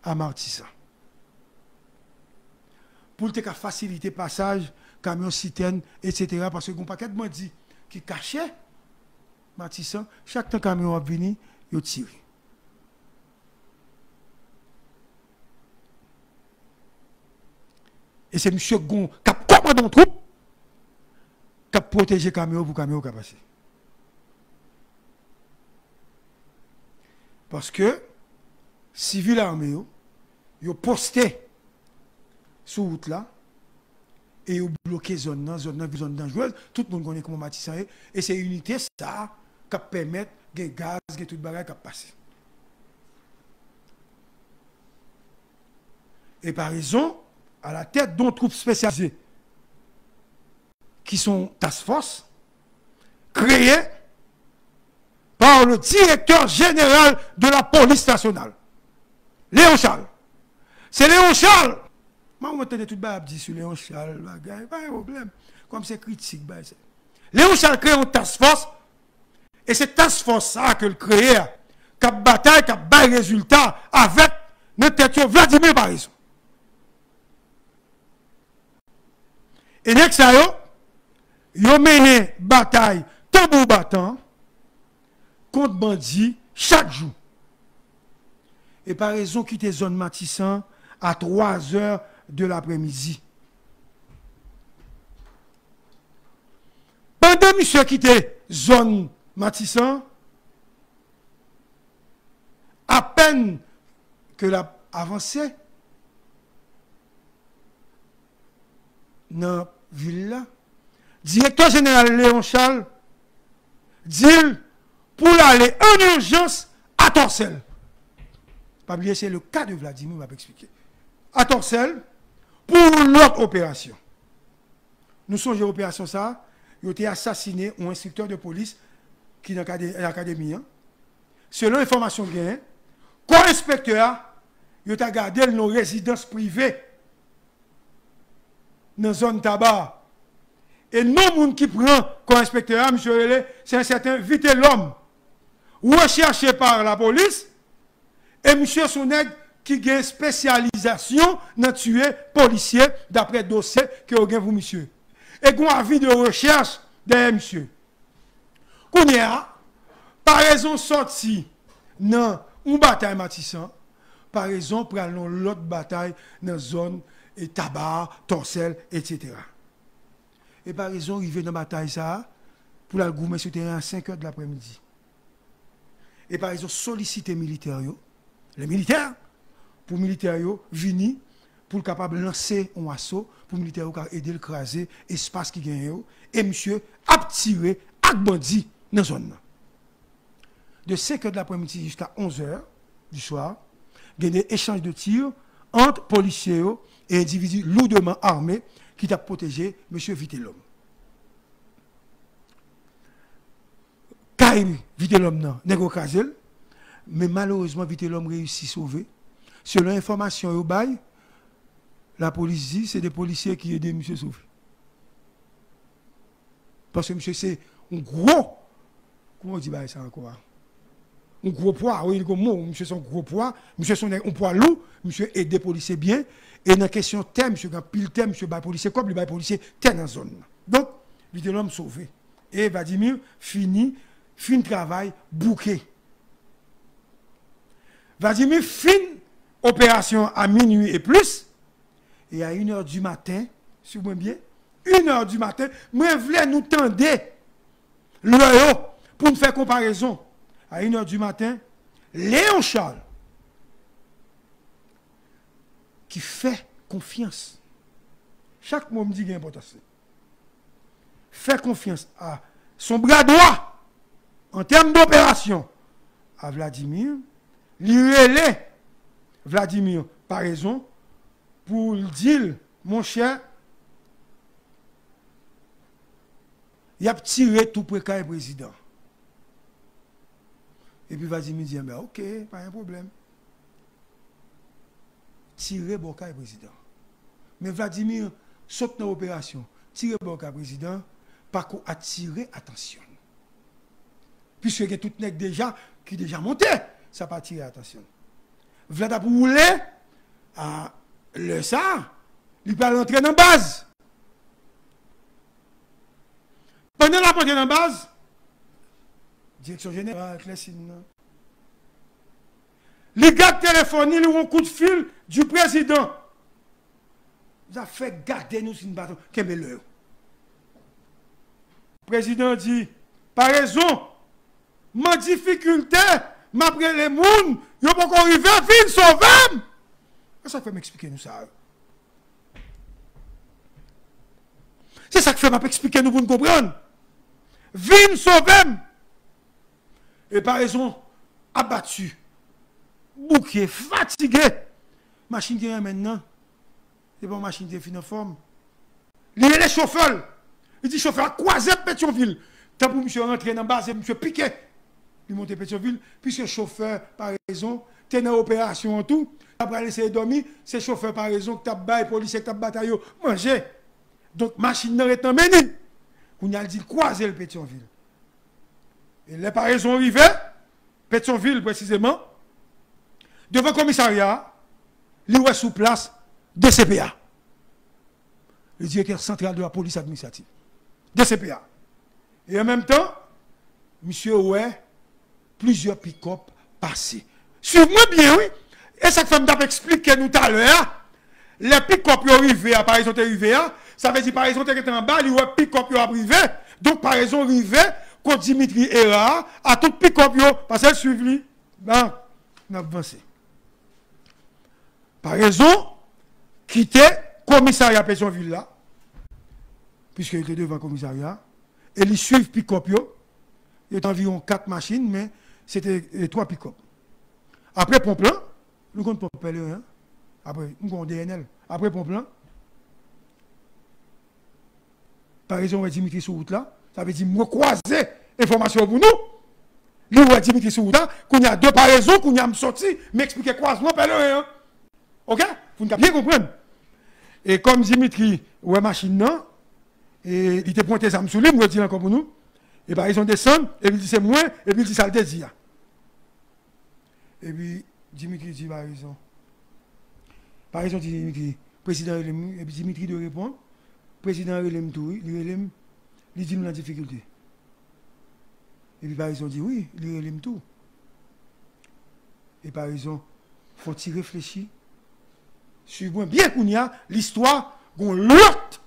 à Martissa. Pour te faciliter le passage, camion citerne, etc. Parce que un paquet de bandits qui cachaient Martissa, chaque temps camion a venu, il a tiré. Et c'est monsieur Gon qui a commandé une troupe, qui a protégé le camion pour le camion qui a passé. Parce que, civil armé, ils ont posté sur route là, et ils ont bloqué zone dangereuse. Tout le monde connaît comment Matissan est. Et c'est une unité, ça, qui permet de gaz, de tout le bagage qui passe. Et par raison, à la tête d'un troupe spécialisée, qui sont task force, créées par le directeur général de la police nationale, Léon Charles. C'est Léon Charles. Moi, on entend tout le dit sur Léon Charles, pas de problème. Comme c'est critique. Léon Charles crée une task force, et c'est task force ça que le crée, qui a bataille, qui a bail résultat avec notre tête Vladimir par exemple. Et next ça, ils ont mené bataille tambour battant contre bandits chaque jour. Et par raison quitter zone Matissan à 3 heures de l'après-midi. Pendant monsieur quitté zone Matissan, à peine que l'a avancé dans la ville là, directeur général Léon Charles dit pour aller en urgence à Torcelles. Pas oublier, c'est le cas de Vladimir, m'a expliqué. À Torcelles, pour l'autre opération. Nous sommes à l'opération ça, il a été assassiné un instructeur de police qui est dans l'académie. Selon l'information gagnée, comme inspecteur, il a gardé nos résidences privées dans la zone tabac. Et non, monde qui prend comme inspecteur, monsieur Relé, c'est un certain Vite l'homme, recherché par la police, et monsieur Soneg qui a une spécialisation dans tuer policiers d'après le dossier que vous avez vous, monsieur. Et qu'on a avis de recherche derrière monsieur. Qu'on y a, par raison sorti dans une bataille Matissan, par raison pour aller dans l'autre bataille dans la zone et tabac, Torcelles, etc. Et par raison, arriver dans la bataille ça, pour la goumer sur le terrain à 5 heures de l'après-midi. Et par raison, solliciter les militaires, pour les militaires venir, pour capable lancer un assaut, pour les militaires aider à craser l'espace qui gagne. Et monsieur a tiré à bandit dans la zone. De 5 heures de l'après-midi jusqu'à 11 heures du soir, il y a des échanges de tirs entre policiers et individus lourdement armés qui t'a protégé M. Vitellum. Kaïm Vitellum n'a pas crasé, mais malheureusement Vitellum réussit à sauver. Selon l'information au bail, la police dit que c'est des policiers qui aident M. sauver. Parce que M. c'est un gros, comment on dit ça encore? Un gros poids, oui, monsieur son gros poids, monsieur son un poids lourd, monsieur aide des policiers bien, et dans la question thème, monsieur a pile thème, monsieur bat policier comme le bat policier thème dans la zone. Donc, vite l'homme sauvé. Et Vladimir fin travail bouquet. Vladimir fin opération à minuit et plus, et à 1h du matin, si vous voulez bien, 1h du matin, moi je voulais nous tendre l'œil pour nous faire comparaison. À 1h du matin, Léon Charles, qui fait confiance. Chaque mot me dit qu'il y a importance. Fait confiance à son bras droit, en termes d'opération, à Vladimir, lui relève Vladimir, par raison, pour dire, mon cher, il a tiré tout près du président. Et puis Vladimir dit, ben, ok, pas un problème. Tirer Boka le président. Mais Vladimir saute dans l'opération. Tirer Boka le président, par contre, attirer attention. Puisque il y a tout le déjà qui déjà monté, ça pas attirer attention. Vlad a roulé à le ça, il peut rentrer dans la base. Pendant la portée dans la base, direction générale, Clessine. Les gars téléphoniques, ils ont un coup de fil du président. Ils ont fait garder nous sur une bâton. Quel est l'heure? Le président dit, par raison, ma difficulté, m'après les mouns, ils n'ont pas encore arrivé à venir sauver. Ça fait m'expliquer nous ça. C'est ça que fait m'expliquer nous pour nous comprendre. Vin sauver. Et par raison, abattu, bouqué, fatigué. Machine qui est maintenant, c'est pas une machine qui est en forme. Il est les chauffeurs. Il dit chauffeur, croisé Pétionville. Tant pour monsieur rentrer dans la base, monsieur piqué. Il monte Pétionville, puisque chauffeur, par raison, t'es dans l'opération en tout, t'as pas laissé dormir, c'est chauffeur par raison que t'as bail, policier, t'as bataille, manger. Donc, machine n'a pas mené. On a dit croiser le Pétionville. Et les par raison arrivées, Pétionville précisément, devant le commissariat, il est sous place DCPA, le directeur central de la police administrative. DCPA. Et en même temps, monsieur ouais, plusieurs pick-up passés. Suivez-moi bien, oui. Et ça fait m't'a expliqué nous tout à l'heure, les pick-up sont arrivés, par exemple, arrivé, ça veut dire par exemple, était en bas, les pick-up sont arrivés, donc par exemple, arrivé, quand Dimitri est là, à tout pick-up, parce qu'elle suit lui, ben, on a avancé. Par exemple, quitter le commissariat Pétionville là, puisqu'il était devant le commissariat, et ils suivent pick-up, il y a environ 4 machines, mais c'était 3 pick-up. Après Pomplan, nous comptons Pomplan, hein? Après, nous avons DNL. Après Pomplan, par exemple, Dimitri sur route là, ça veut dire me croiser information pour nous. Nous, Dimitri sur route là, qu'on y a deux paraisons, qu'on y a sorti, m'expliquer croisement, hein? Ok? Vous n'avez bien comprendre. Et comme Dimitri, ouais, machine non, et il était pointé ça me soulève, moi, je dis encore pour nous. Et par exemple, descend, et puis il dit c'est moi, et puis il dit ça le dit. Et puis, Dimitri dit par exemple. Par exemple, Dimitri, président Relem, et puis Dimitri de répondre, président Relem tout, il dit nous la difficulté. Et puis par exemple, dit oui, il Relem tout. Et par exemple, faut-il réfléchir sur bien qu'on y a l'histoire, qu'on l'autre,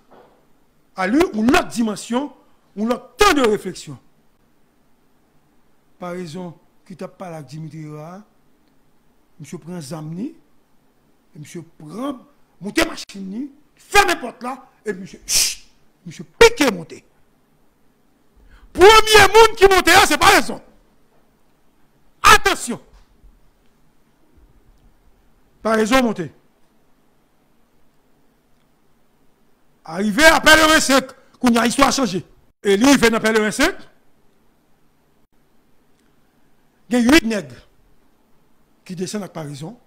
à lui, ou l'autre dimension, ou l'autre temps de réflexion. Par exemple, qui t'a parlé avec Dimitri Ra, monsieur prend Zamni, et monsieur prend, monter machine, ferme la porte là, et puis monsieur piqué monter. Premier monde qui monte là, c'est pas raison. Attention. Par raison monter. Arrivé à Pèlerin 5, qu'on y a histoire changé. Et lui, il fait dans Pèlerin 5. Il y a 8 nègres qui descendent avec Parison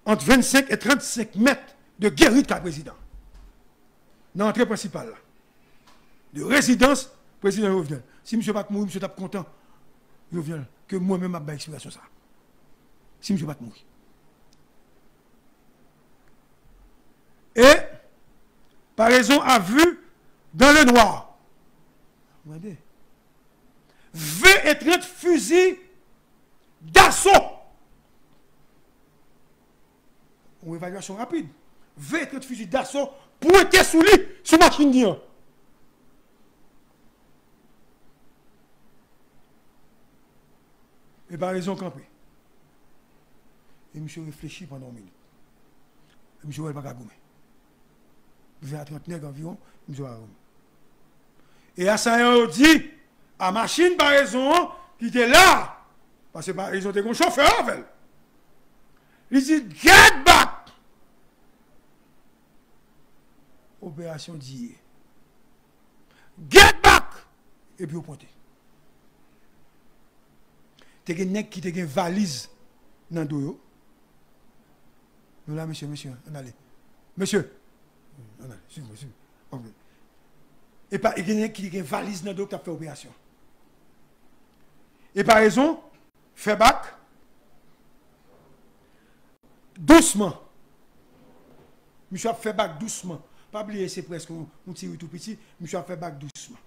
entre 25 et 35 mètres de guérite qu'a président. Dans l'entrée principale, là. De résidence, président Jovenel. Si M. pas mourir, M. tape content, Jovenel, que moi-même j'ai explication ça. Si M. pas mourir. Et, par raison, a vu dans le noir. Regardez. 20 et 30 fusils d'assaut. Une évaluation rapide. 20 et 30 fusils d'assaut pointés sous lui, sous machine d'Ian. Et par raison campé. Et monsieur réfléchit pendant une minute. Et monsieur ne va pas gagner. 20 à 30 nègres environ, monsieur va gagner. Et à ça, on dit, à machine par raison, qui était là, parce que par raison, il y a un chauffeur avec. Il dit, get back! Opération d'hier. Get back! Et puis, au pointé. Tu as un nègre qui a une valise dans le dos. Nous là, monsieur, on allait. Monsieur, on allait, suivez-moi, suivez-moi. Et pas, il y a un nègre qui a une valise dans le dos qui a fait opération. Et par raison, fait bac, doucement. Monsieur a fait bac doucement. Pas oublier, c'est presque un petit tout petit. Monsieur a fait bac doucement.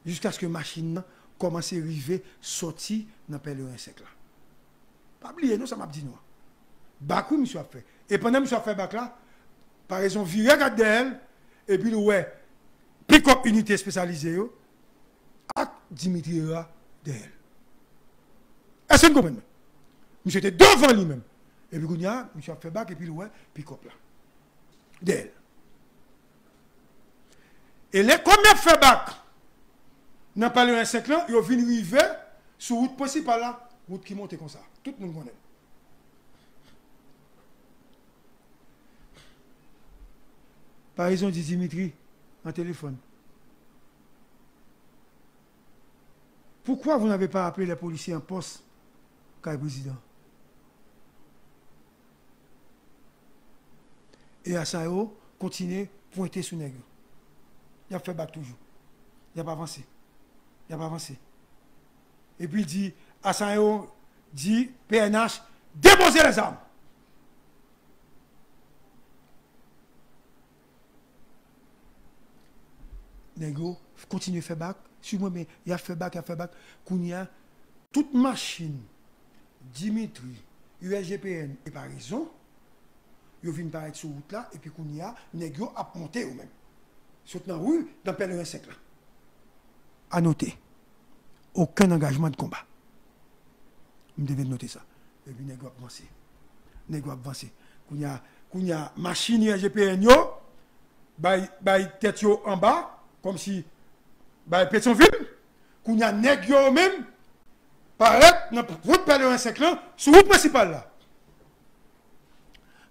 Jusqu'à ce que la machine commence à arriver, sortir dans le pèlerin sec là. Pas oublier, non, ça m'a dit non. Bac, oui, monsieur a fait. Et pendant que monsieur a fait bac là, par exemple, virer regarde d'elle, et puis, ouais, pick-up unité spécialisée, à Dimitri Ra d'elle. Est-ce que vous comprenez? Monsieur était devant lui-même. Et puis, monsieur a fait bac, et puis, ouais, pick-up là. D'elle. Et les combien fait bac? Dans pas le 5 là, ils viennent arriver sur route principale là, route qui monte comme ça. Tout le monde connaît. Par exemple, dit Dimitri, en téléphone. Pourquoi vous n'avez pas appelé les policiers en poste, car le président? Et à ça, continue, pointer sur nègre. Il a fait bac toujours. Il n'a pas avancé. Il n'a pas avancé. Et puis il dit, à ça, dit, PNH, déposez les armes. Nègre, continue à faire bac. Sur moi, mais il a fait bac, Qu'on y a toute machine, Dimitri, USGPN et par raison, ils viennent paraître sur route là, et puis qu'on y a, nèg yo a monté ou même. Saute dans la rue, dans pèlerin 5 là. À noter, aucun engagement de combat. Je devais noter ça. Et puis nèg yo avancé. Nèg yo avancé. Qu'on y a machine USGPN yo, bay tête yo en bas, comme si bay Pétionville, qu'on y a nèg yo même, paraître dans route pèlerin 5 là, sur route principale là.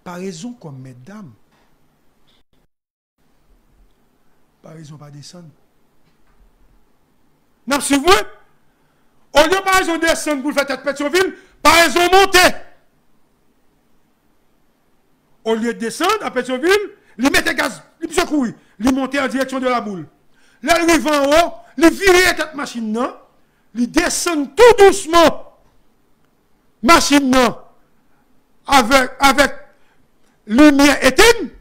Par raison comme mesdames, par raison pas descendre. Non, c'est vrai. Au lieu par raison descendre pour faire tête Pétionville, par raison monter. Au lieu de descendre à Pétionville, il mettait gaz, il secourir, il montait en direction de la boule. Là, il arrive en haut, il vire cette machine non, il descend tout doucement. Machine non, avec lumière éteinte,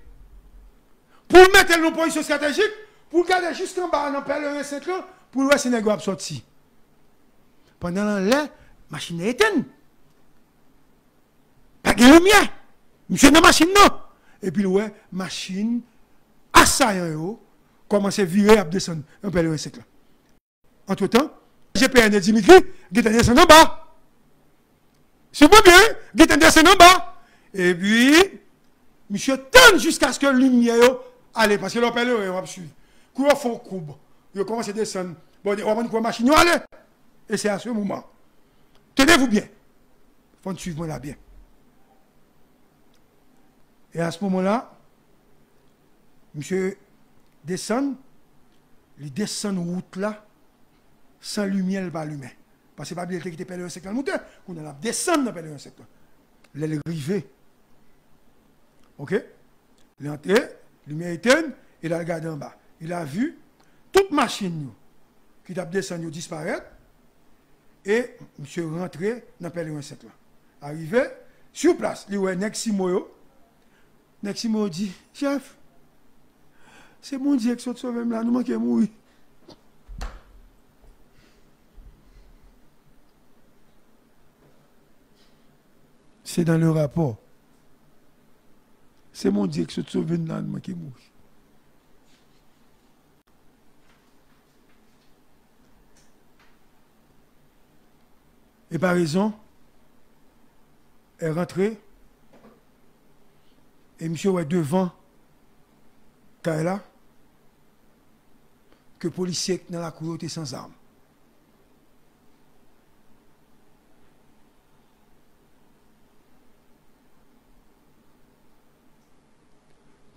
pour mettre en position stratégique, pour garder jusqu'en bas dans le pèlerin 5 ans, pour voir si les gars sorti. Pendant la machine est éteinte. Pas de lumière. Monsieur dans la machine, non. Et puis, ouais, machine, assaillant, commence à virer, à descendre dans le pèlerin 5 ans. Entre-temps, GPN et Dimitri, ils descendent en bas. C'est pas bien, ils descendent en bas. Et puis, monsieur tente jusqu'à ce que la lumière allait, parce que l'opérateur va suivre. Quand ils font courbe, ils commencent à descendre. Bon, on va dire que la machine allait. Et c'est à ce moment. Tenez-vous bien. Il faut suivre là bien. Et à ce moment-là, monsieur descend, il descend route là, sans lumière, il va allumer. Parce que pas bien qu'il était pèlerin 5 ans moteur, qu'on a descendre dans pèlerin 5 ans. Il est arrivé. OK? Il est entré, lumière éteinte, il a regardé en bas. Il a vu toute machine qui a descendu disparaître et monsieur rentré dans le pèlerin 5 là. Arrivé sur place, il voit Neximo. Neximo dit, chef, c'est mon Dieu qui saute sauvé là, nous manquons mourir. C'est dans le rapport. C'est mon Dieu qui saute sauvé là, nous manquons mourir. Et par raison, elle est rentrée et monsieur est devant Kaila que le policier dans la cour était sans armes.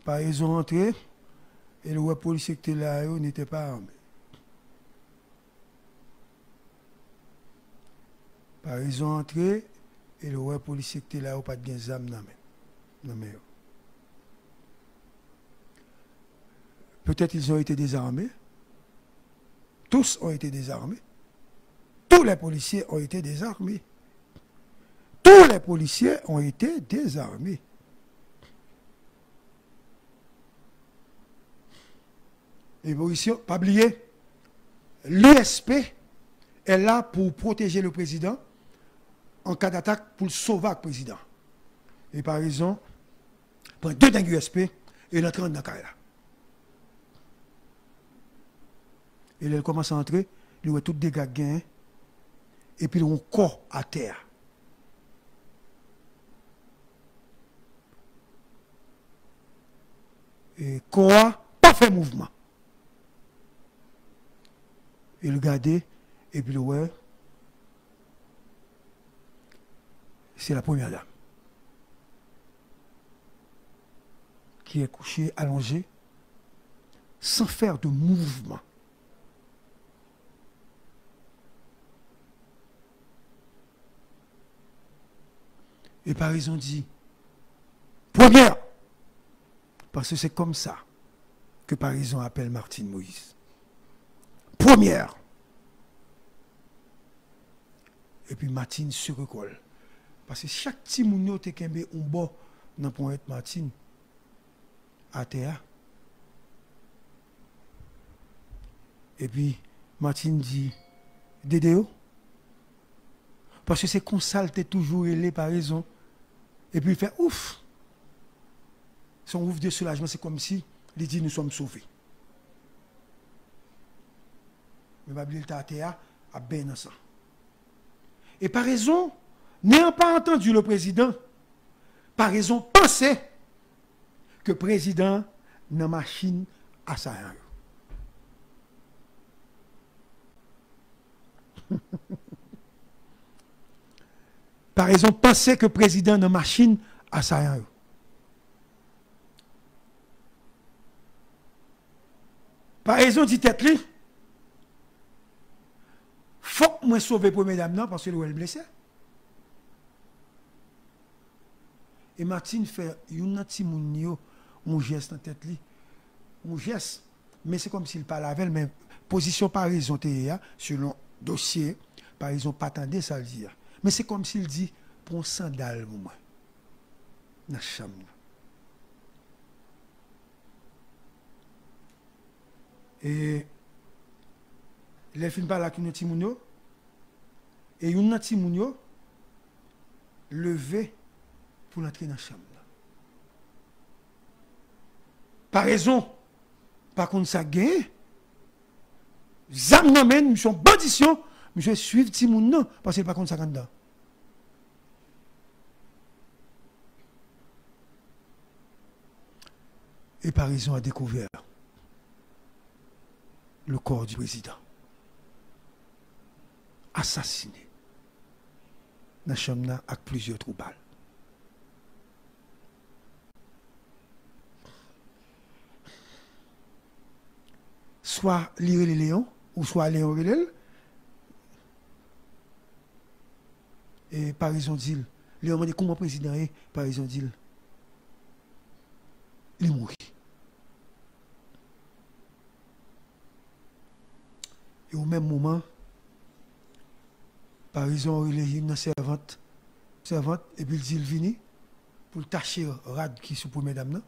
Par raison rentrée et le policier qui était là n'était pas armé. Par raison entrée, et le policier qui était là, pas de bien zam non mais peut-être ils ont été désarmés. Tous ont été désarmés. Tous les policiers ont été désarmés. Tous les policiers ont été désarmés. Les policiers, pas oublier, l'USP est là pour protéger le président en cas d'attaque pour le sauver le président. Et par raison, prend 2 dingues USP et il entre dans le cas là. Et il commence à entrer, il voit tout dégâts gains, et puis il a un corps à terre. Et corps pas fait mouvement. Il regardait, et puis il voit, c'est la première dame qui est couchée, allongée, sans faire de mouvement. Et par raison dit, première, parce que c'est comme ça que par raison appelle Martine Moïse. Première. Et puis Martine se recolle. Parce que chaque petit mounio te kembe un bon dans point Martine à terre. Et puis Martine dit Dédéo, parce que c'est comme ça, elle toujours élé par raison Et puis il fait ouf. Son ouf de soulagement, c'est comme si il dit nous sommes sauvés. Mais Babylone Tatea a bien dans ça. Et par raison, n'ayant pas entendu le président, par raison, pensez que le président n'a machine à ça. Par raison, pensez que le président n'a machine à ça. Par raison, dit tête li, faut que moi sauver pour mesdames non parce que elle est blessée. Et Martine fait une petit mounio mon geste en tête li. Mon geste, mais c'est comme s'il parle avec elle, mais position par raison selon dossier, par raison pas attendre ça le dire. Mais c'est comme s'il dit prends sandale pour moi. Dans la chambre. Et les films par là qui nous timounio et une timounio levé pour entrer dans la chambre. Par raison, par contre, ça gagne. Zam n'amène, nous sommes bandition, je suis timoun non, parce que par contre, ça gagne dedans. Et par raison, a découvert le corps du président. Assassiné. Dans la chambre avec plusieurs trous balles. Soit lire les Léons, ou soit Léon Relel. Et par raison d'il, Léon m'a dit comment le président est, par raison d'il, il est mort. Et au même moment, par raison, il est une servante, et puis il dit, il vient pour tâcher rad qui sous pour mesdames, non?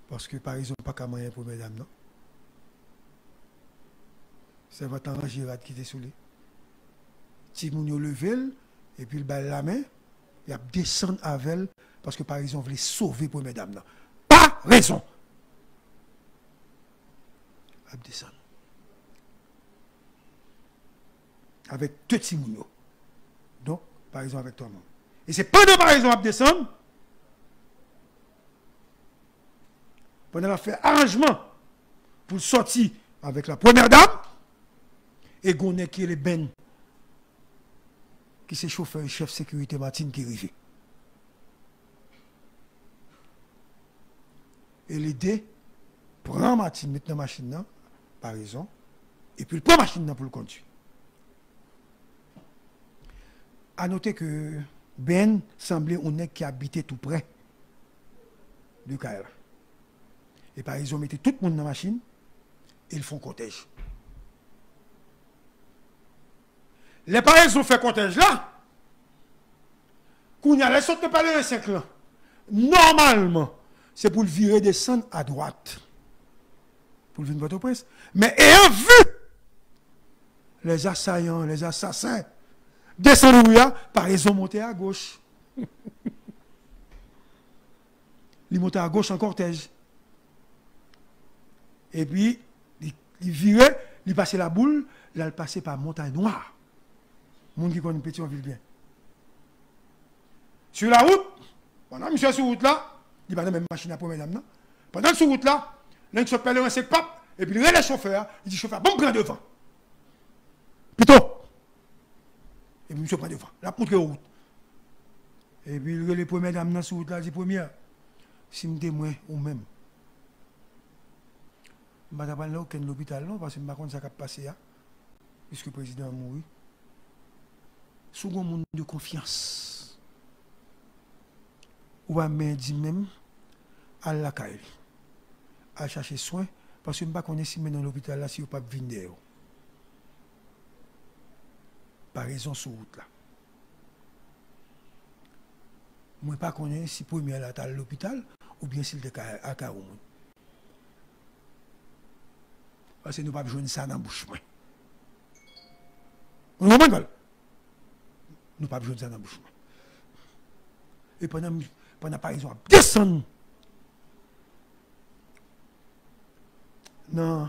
Parce que par raison, pas qu'à moyen pour mesdames, non? Servante arrangé rad qui était sous lui. Si moun yo levé, et puis il bat la main, il a descendu avec elle, parce que par raison, il voulait sauver pour mesdames, non? Pas raison! Il a descendu. Avec deux petits mounions. Donc, par exemple, avec toi-même. Et c'est pendant par exemple à descendre, pendant la fait arrangement pour sortir avec la première dame, et Gonnet qui est le Ben, qui c'est chauffeur et chef sécurité Martine qui est arrivé. Et l'idée, prend Martine, maintenant machine là, par raison, et puis il prend machine là pour le conduire. À noter que Ben semblait un nègre qui habitait tout près du Kaira. Et par exemple, ils ont mis tout le monde dans la machine et ils font cortège. Les parents ont fait cortège là. Quand il y a les autres parler de 5 ans, normalement, c'est pour le virer descendre à droite. Pour le venir votre prince. Mais ayant vu les assaillants, les assassins, descendre où par exemple, monter à gauche. Il monte à gauche en cortège. Et puis, il virait, il passait la boule, là, il passait par Montagne Noire. Monde qui connaît petit, on vit bien. Sur la route, pendant monsieur sur la route là, il va dans la même machine à pour mesdames. Pendant sur la route là, l'un se pèle un sec pape, et puis il relève le chauffeur, il dit chauffeur, bon, prends devant. Plutôt. Et puis monsieur prend devant, la montre route. Et puis il relève pour mesdames dans sur la route là, il dit première, si je témoin ou même. Je ne vais pas aller à l'hôpital, non, parce que je ne sais pas ce qui a passé, puisque le président a mouru. Second monde de confiance. Ou à me dire même, à la caille, à chercher soin, parce que je ne sais pas si dans l'hôpital, là, si vous ne pouvez pas venir. Par raison sur route là. Je ne sais pas si premier là à l'hôpital, ou bien s'il est à Karoun. Parce que nous ne pouvons pas jouer ça dans la bouche. Vous comprenez? Nous ne pouvons pas jouer ça dans la bouche. Et pendant par exemple, descendre. Non.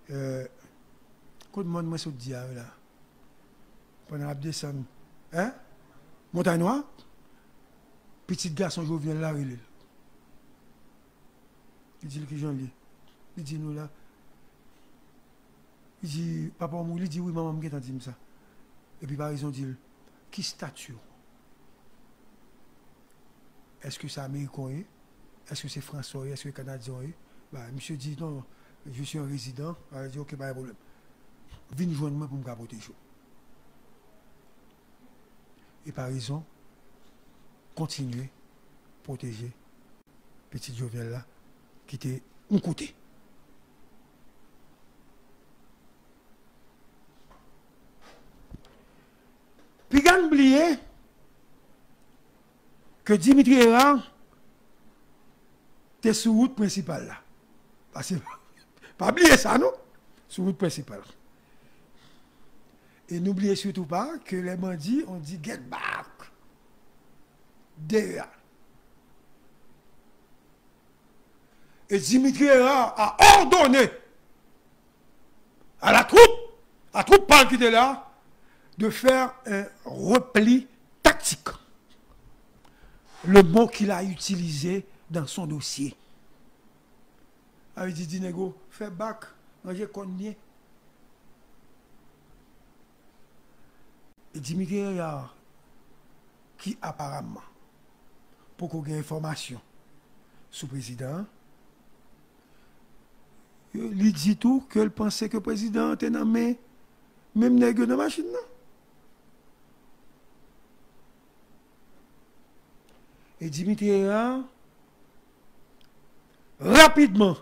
Quand monde moi se dit là. Pendant la descendre. Hein? Montagne Noire. Petit garçon Jovenel là, il dit que j'en lis. Il dit nous là. Il dit, papa, il dit oui, maman, je dit ça. Et puis par exemple, il dit, qui statue? Est-ce que c'est américain? Est-ce que c'est français? Est-ce que c'est canadien? Bah, monsieur dit, non, je suis un résident. Il dit, ok, pas de problème. Viens joindre moi pour me protéger. Et par exemple, continuer, protéger petit Jovenel là, qui était un côté. Puis, il oublié que Dimitri Erard était sur la route principale là. Parce que, pas oublier ça, non? Sur la route principale. Et n'oubliez surtout pas que les bandits ont dit get back. Derrière. Et Dimitri Erard a ordonné à la troupe qui était là, de faire un repli tactique. Le mot qu'il a utilisé dans son dossier. Il a dit, Dinego, fais bac, j'ai connu. Et Dimitri Erard, qui apparemment, pour qu'on ait information sur le président, il dit tout qu'il pensait que le président était nommé, même nègre dans la machine. Non? Et Dimitri Erard, rapidement,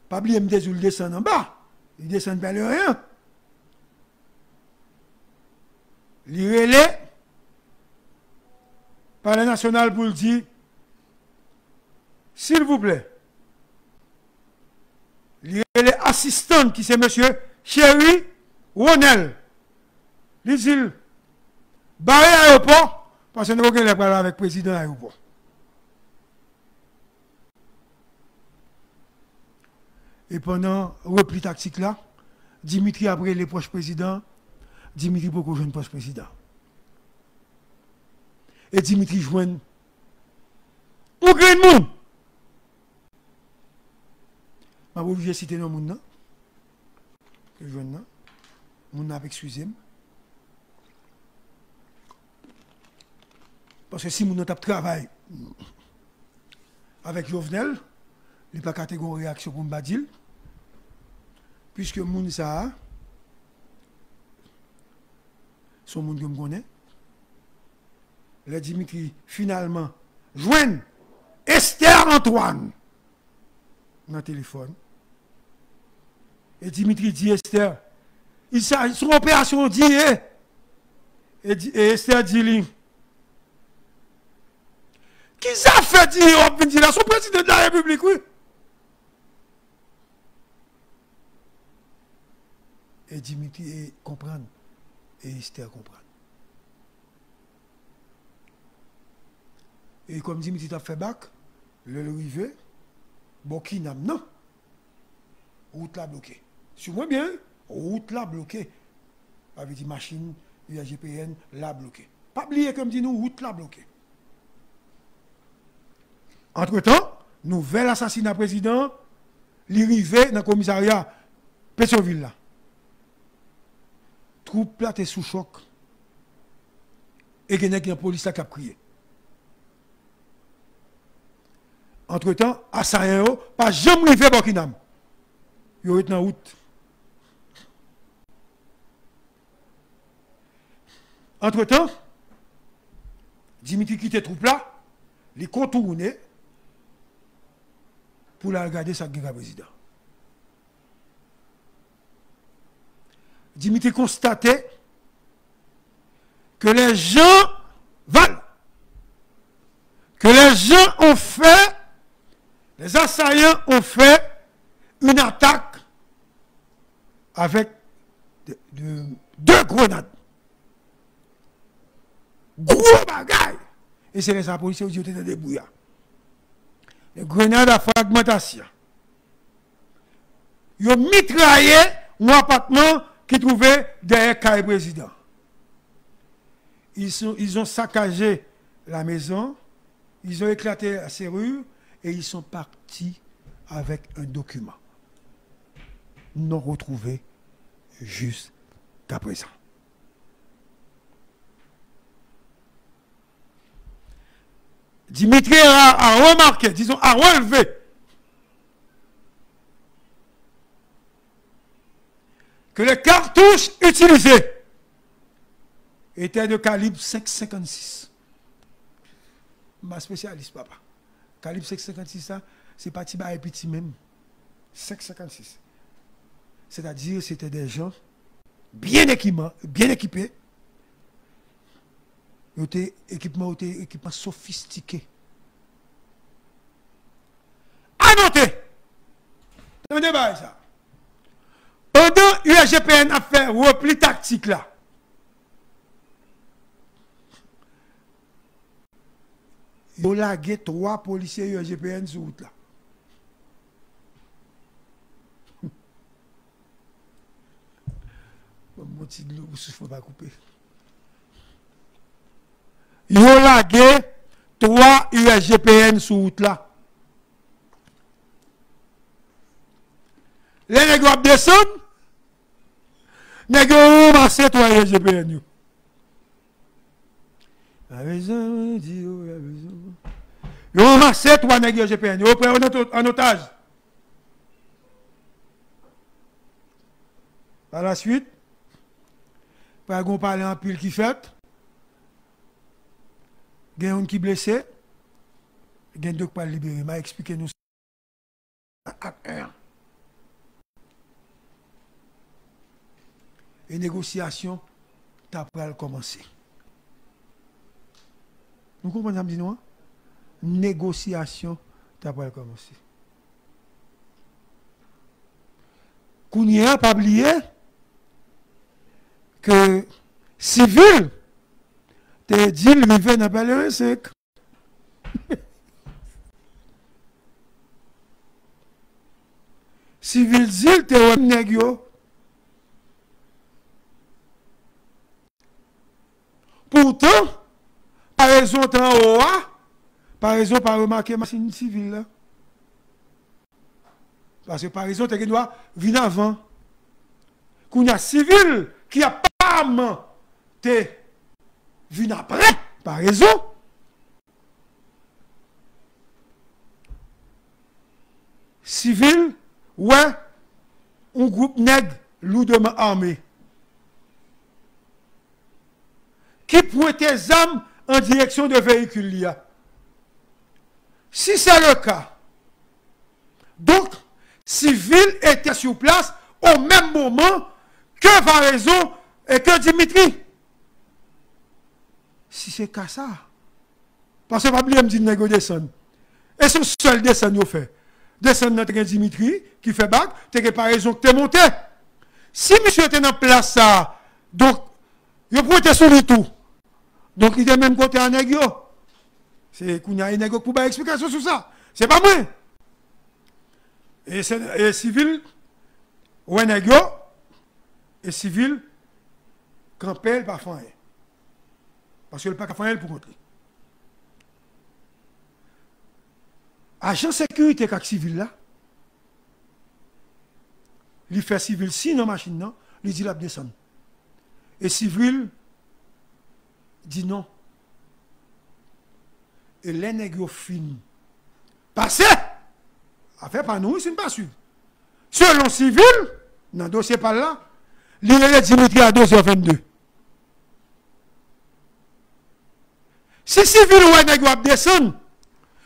pas oublier me il descend en bas, il descend vers le rien. Il relève par le national pour le dire, s'il vous plaît, il relève assistant qui c'est monsieur Chéri Ronel. Il dit, barré aéroport, parce que nous avons parlé avec le président de l'aéroport. Et pendant le repli tactique là, Dimitri après les proches présidents, Dimitri beaucoup jeune poste président. Et Dimitri joint au grand monde. Je vais obligé de citer le monde. Que je ne mon n'a pas excusé. Parce que si mon n'a pas travaillé avec Jovenel, il n'y a pas catégorie de réaction pour me dire. Puisque moun ça, son monde que je connais, le Dimitri finalement joigne Esther Antoine dans le téléphone. Et Dimitri dit Esther, il s'agit son opération dit et Esther dit qui ça fait dire là son président de la République oui. Et Dimitri comprend et Esther comprend. Et comme Dimitri t'a fait bac, le rivet, Bokinam, non. Route là bloquée. Sur moi bien, route là bloquée. Avec des machines, UAGPN, là bloquée. Pas oublier comme dit nous, route là bloquée. Entre-temps, nouvel assassinat président, l'arrivée dans le commissariat Pétionville là. Troupe là t'es sous choc. Et qu'il y a une police qui a crié. Entre-temps, assaillant, pas jamais arrivé à Burkinam. Il est en route. Entre-temps, Dimitri quitte troupe là, il contourne pour la regarder sa guerre président. Dimitri constatait que les gens valent, que les gens ont fait, les assaillants ont fait une attaque avec deux grenades. Gros bagaille. Et c'est les policiers qui ont été débrouillés. Les grenades à fragmentation. Ils ont mitraillé un appartement qui trouvait derrière le président. Ils ont saccagé la maison, ils ont éclaté la serrure et ils sont partis avec un document non retrouvé jusqu'à présent. Dimitri a remarqué, disons, a relevé que les cartouches utilisées étaient de calibre 5,56. Ma spécialiste, papa. Calibre 5,56, ça, c'est pas petit et petit même. 5,56. C'est-à-dire, c'était des gens bien équipés. Équipement sophistiqué. À noter, on débat ça. Pendant USGPN a fait repli tactique là. Il a lagué 3 policiers USGPN sur route là. Mon petit glou, il ne faut pas couper. Il a lagué 3 USGPN sur route là. Les nègres descendent. Nègres ont ramassé 3 USGPN. La raison, dit la raison. Ils ont ramassé 3 nègres USGPN. Ils ont pris en otage. Par la suite, par exemple, on parle en pile qui fait. Il y a un qui est blessé. Il y a un qui pas libéré. Je vais expliquer nous ça. Et négociation, tu as commencé. Vous comprenez ce que je dis? Négociation, tu as commencé. Kounia, pas oublié que civil, te dit, il vient dans le 5. Civil dit, te web négio. Pourtant, par raison en haut, par raison pas remarquer machine civile là. Parce que par raison, tu dois venir avant. Quand il y a civil qui a pas te venu après, par raison. Civil, ouais, un groupe nègre lourdement armé. Qui pointe des armes en direction de véhicules. Si c'est le cas, donc, civil était sur place au même moment que Varaison et que Dimitri. Si c'est qu'à ça, parce que pas oublier me dit négo descendre. Et son seul descendre au fait. Descendre notre Dimitri qui fait bac, t'es pas raison que t'es monté. Si monsieur était en place ça, donc, il pourrait être sur le tout. Donc, il est même côté en négo. C'est qu'on a un négo pour faire explication sur ça. C'est pas moi. Et civil, ouais, négo, et civil, campel pas faire. Parce que le pas faire pour contrer. Agent sécurité avec civil là, il fait civil si dans la machine, non, il dit la descendre. Et civil dit non. Et les nègres fin. Passez! Affaire pas nous, c'est pas sûr. Selon civil, dans le dossier par là, il est Dimitri à 2h22. Si civil ou un nègre descend,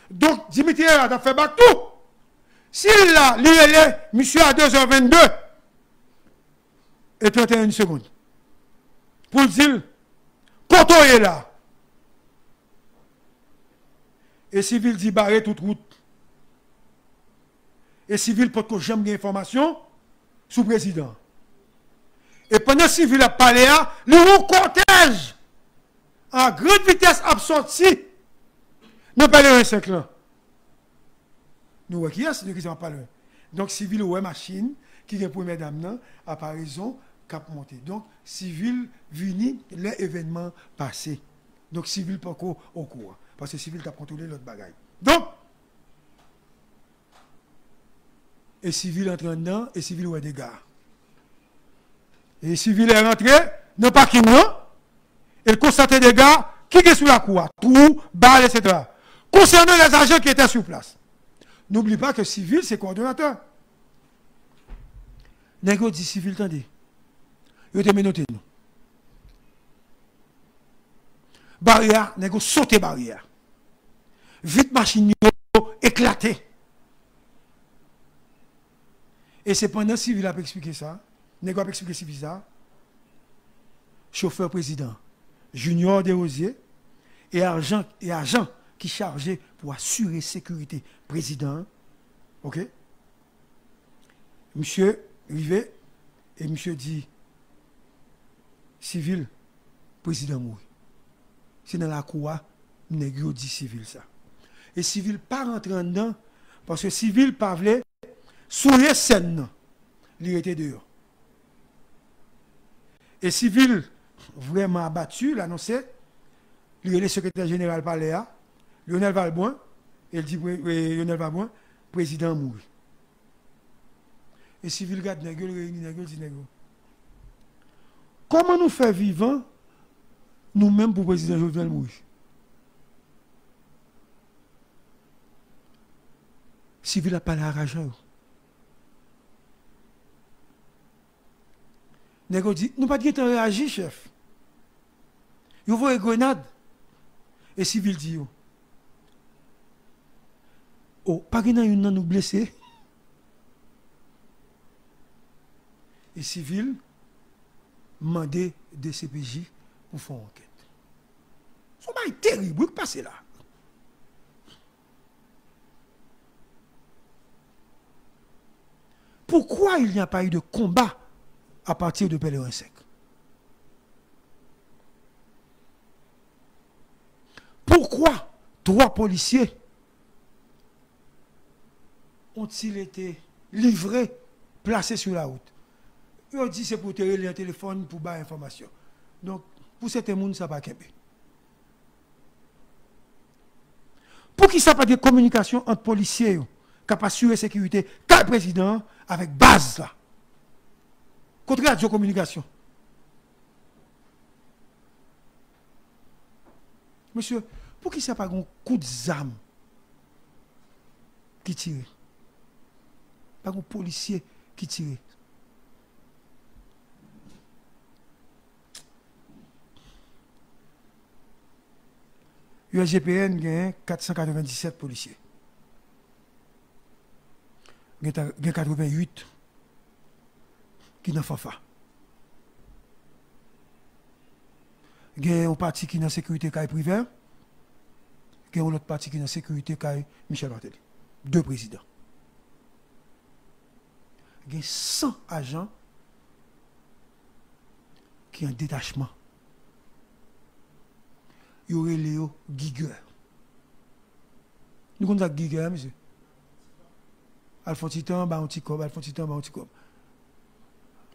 donc Dimitri a fait bac tout. S'il là, il est monsieur à 2h22 et 31 secondes. Pour dire, quand on est là, et civil dit barrer toute route. Et civil peut que j'aime l'information sous président. Et pendant que civil a parlé, le cortège en grande vitesse a sorti Nous parlons 5 là. Nous qui est-ce qui sont pas loin. Donc civil ouais machine qui est première dame nan apparaison cap monter. Donc civil vini les événements passés. Donc civil pas au courant parce que civil t'a contrôlé l'autre bagaille. Donc et civil entre dedans et civil ouais des gars. Et civil est rentré dans parking là et constate des gars qui est sous la cour, tout balle etc. Concernant les agents qui étaient sur place. N'oublie pas que civil, c'est coordonnateur. Nègre dit civil, attendez. Yo te menoté nous. Barrière, nègre sauté barrière. Vite machine éclaté. Et c'est pendant civil a expliqué ça. Nègre a expliqué civil ça. Chauffeur président, Junior Desrosiers et agent qui chargé pour assurer sécurité président. OK? Monsieur Rivet et monsieur dit civil président mourir. C'est dans la cour nègre dit civil ça. Et civil pas rentrer dedans parce que civil pas voulait sourire scène. Il était dehors. Et civil vraiment abattu l'annonçait il est le secrétaire général Paléa Lionel Valboin, il dit Lionel Valboin, président mourir. Et civil garde nègre, réunit nègre, dit nègre. Comment nous faire vivant nous-mêmes pour président Jovenel mourir? Civil a parlé à rageur. Nègre dit, nous pas de temps réagir, chef. Vous voyez grenade. Et civil dit, oh, pas qu'il y a une nous blessé. Et civil mandé des CPJ pour faire enquête. C'est pas terrible qui passe là. Pourquoi il n'y a pas eu de combat à partir de Pèlerin Sec? Pourquoi 3 policiers ont-ils été livrés, placés sur la route? Ils ont dit c'est pour tirer le téléphone pour avoir information. Donc, pour certains gens, ça va pas. Pour qui ça pas de communication entre policiers qui ont assuré la sécurité, quel président avec base là? Contraire de communication. Monsieur, pour qui ça pas un coup de zame qui tire? Pas un policier qui tire. USGPN gagne 497 policiers. Il y a 88 qui n'ont pas fait. Il y a un parti qui est dans la sécurité privée. Il y a un autre parti qui est dans la sécurité Michel Martelly. 2 présidents. Il y a 100 agents qui ont un détachement. Il y aurait Léo Giger. Nous connaissons Giger, monsieur. Alphonse-Titan, Baonticob, Alphonse-Titan, Baonticob.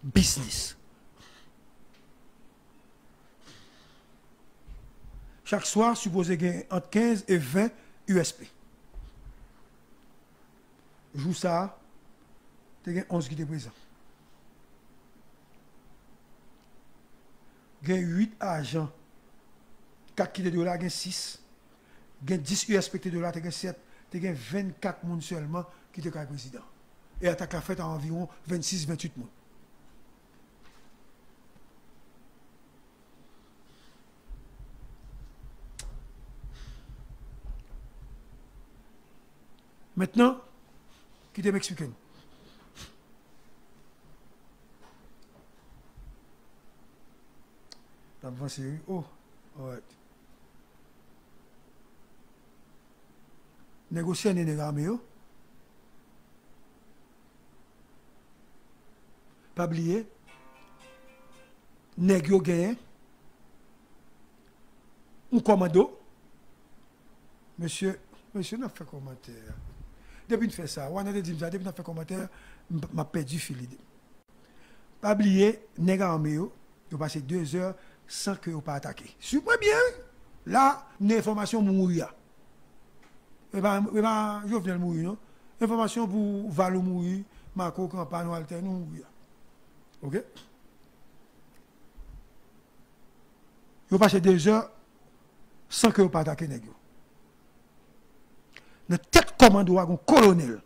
Business. Chaque soir, supposé gagner entre 15 et 20 USP. Joue ça, il y a 11 qui étaient présents. Il y a 8 agents. 4 qui étaient de là, il y a 6. Il y a 10 USP qui étaient de là, il y a 7. Il y a 24 personnes seulement qui étaient le président. Et l'attaque la fête à environ 26-28 personnes. Maintenant, qui te m'explique? Oh, ouais. Négocier un énergie. Pas oublier. Négocier gagné. Un commando. Monsieur n'a fait commentaire. Depuis qu'il fait ça, on a dit ça, depuis qu'il fait commentaire, m'a perdu fil idée. Pas oublier, nèg armé yo, ils passé 2 heures sans que yo pas attaqué. Super bien. Là, une information mourir. Et ben Jovenel mourir non. Information pour Valo mourir, Marco Campagne Walter nous mourir. OK? Yo passé 2 heures sans que yo pas attaqué nèg yo. Dans tête commando un colonel.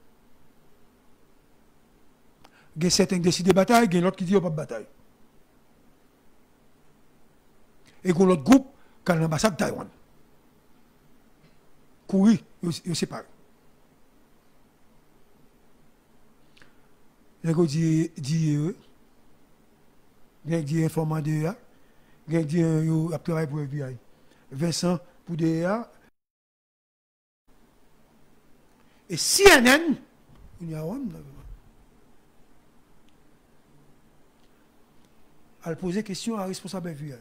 Il y a certains qui décident de bataille, il y a l'autre qui dit pas de bataille. Et il y a l'autre groupe qui est l'ambassade de Taïwan. Courir, ils séparent. Il y a dit informant de DEA, il y a dit qu'il travaille pour FBI. Vincent pour DEA. Et CNN, il y a un elle pose question à responsable FBI.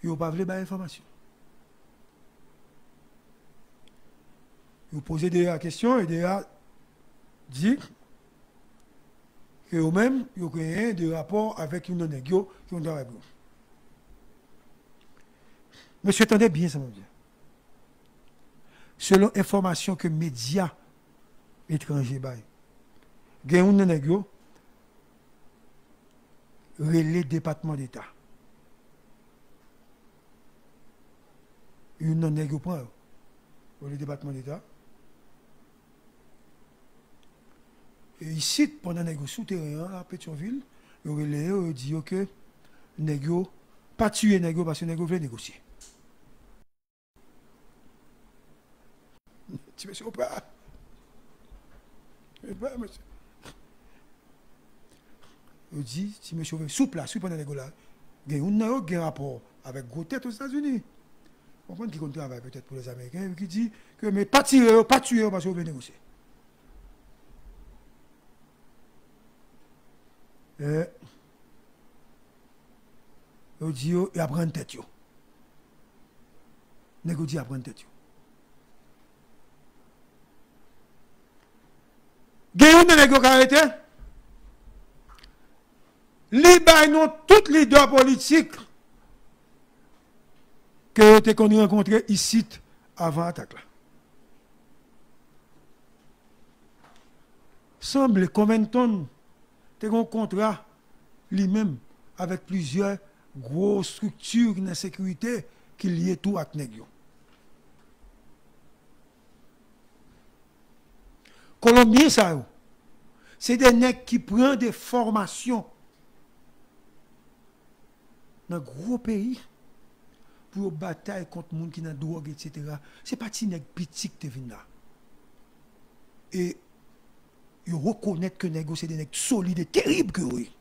Il n'a pas voulu donner l'information. Il pose des questions et des dit que eux-mêmes, ils ont créé des rapports avec une négio qui ont travaillé. Monsieur, attendez bien ça, mon Dieu. Selon information que médias étrangers baillent, il y a une négio relais département d'État. Une négio prend le département d'État. Et ici, pendant négio souterrain à Pétionville, le relais dit que négio pas tuer négio parce que négio veut négocier. Tu me suis pas. Monsieur. Il dit, si monsieur veut sous place, pendant négio là, il y a un rapport avec gros tête aux États-Unis. On comprend qui travaille peut-être pour les Américains, qui dit que mais pas tirer, pas tuer parce que vous veut négocier. Il dit, il apprend tête. Négocier, apprend tête. Il y a une négociation qui a arrêté. Non, tous les leaders politiques que vous avez rencontrés ici avant l'attaque. Semble Covington a un contrat lui-même avec plusieurs grosses structures de sécurité qui lient tout à Négio. Colombien, ça, c'est des nègres qui prennent des formations dans un gros pays pour bataille contre les gens qui ont drogue, etc. Ce n'est pas des nègres petits qui viennent là. Et ils reconnaissent que les nègres, c'est des nègres solides et terribles que oui.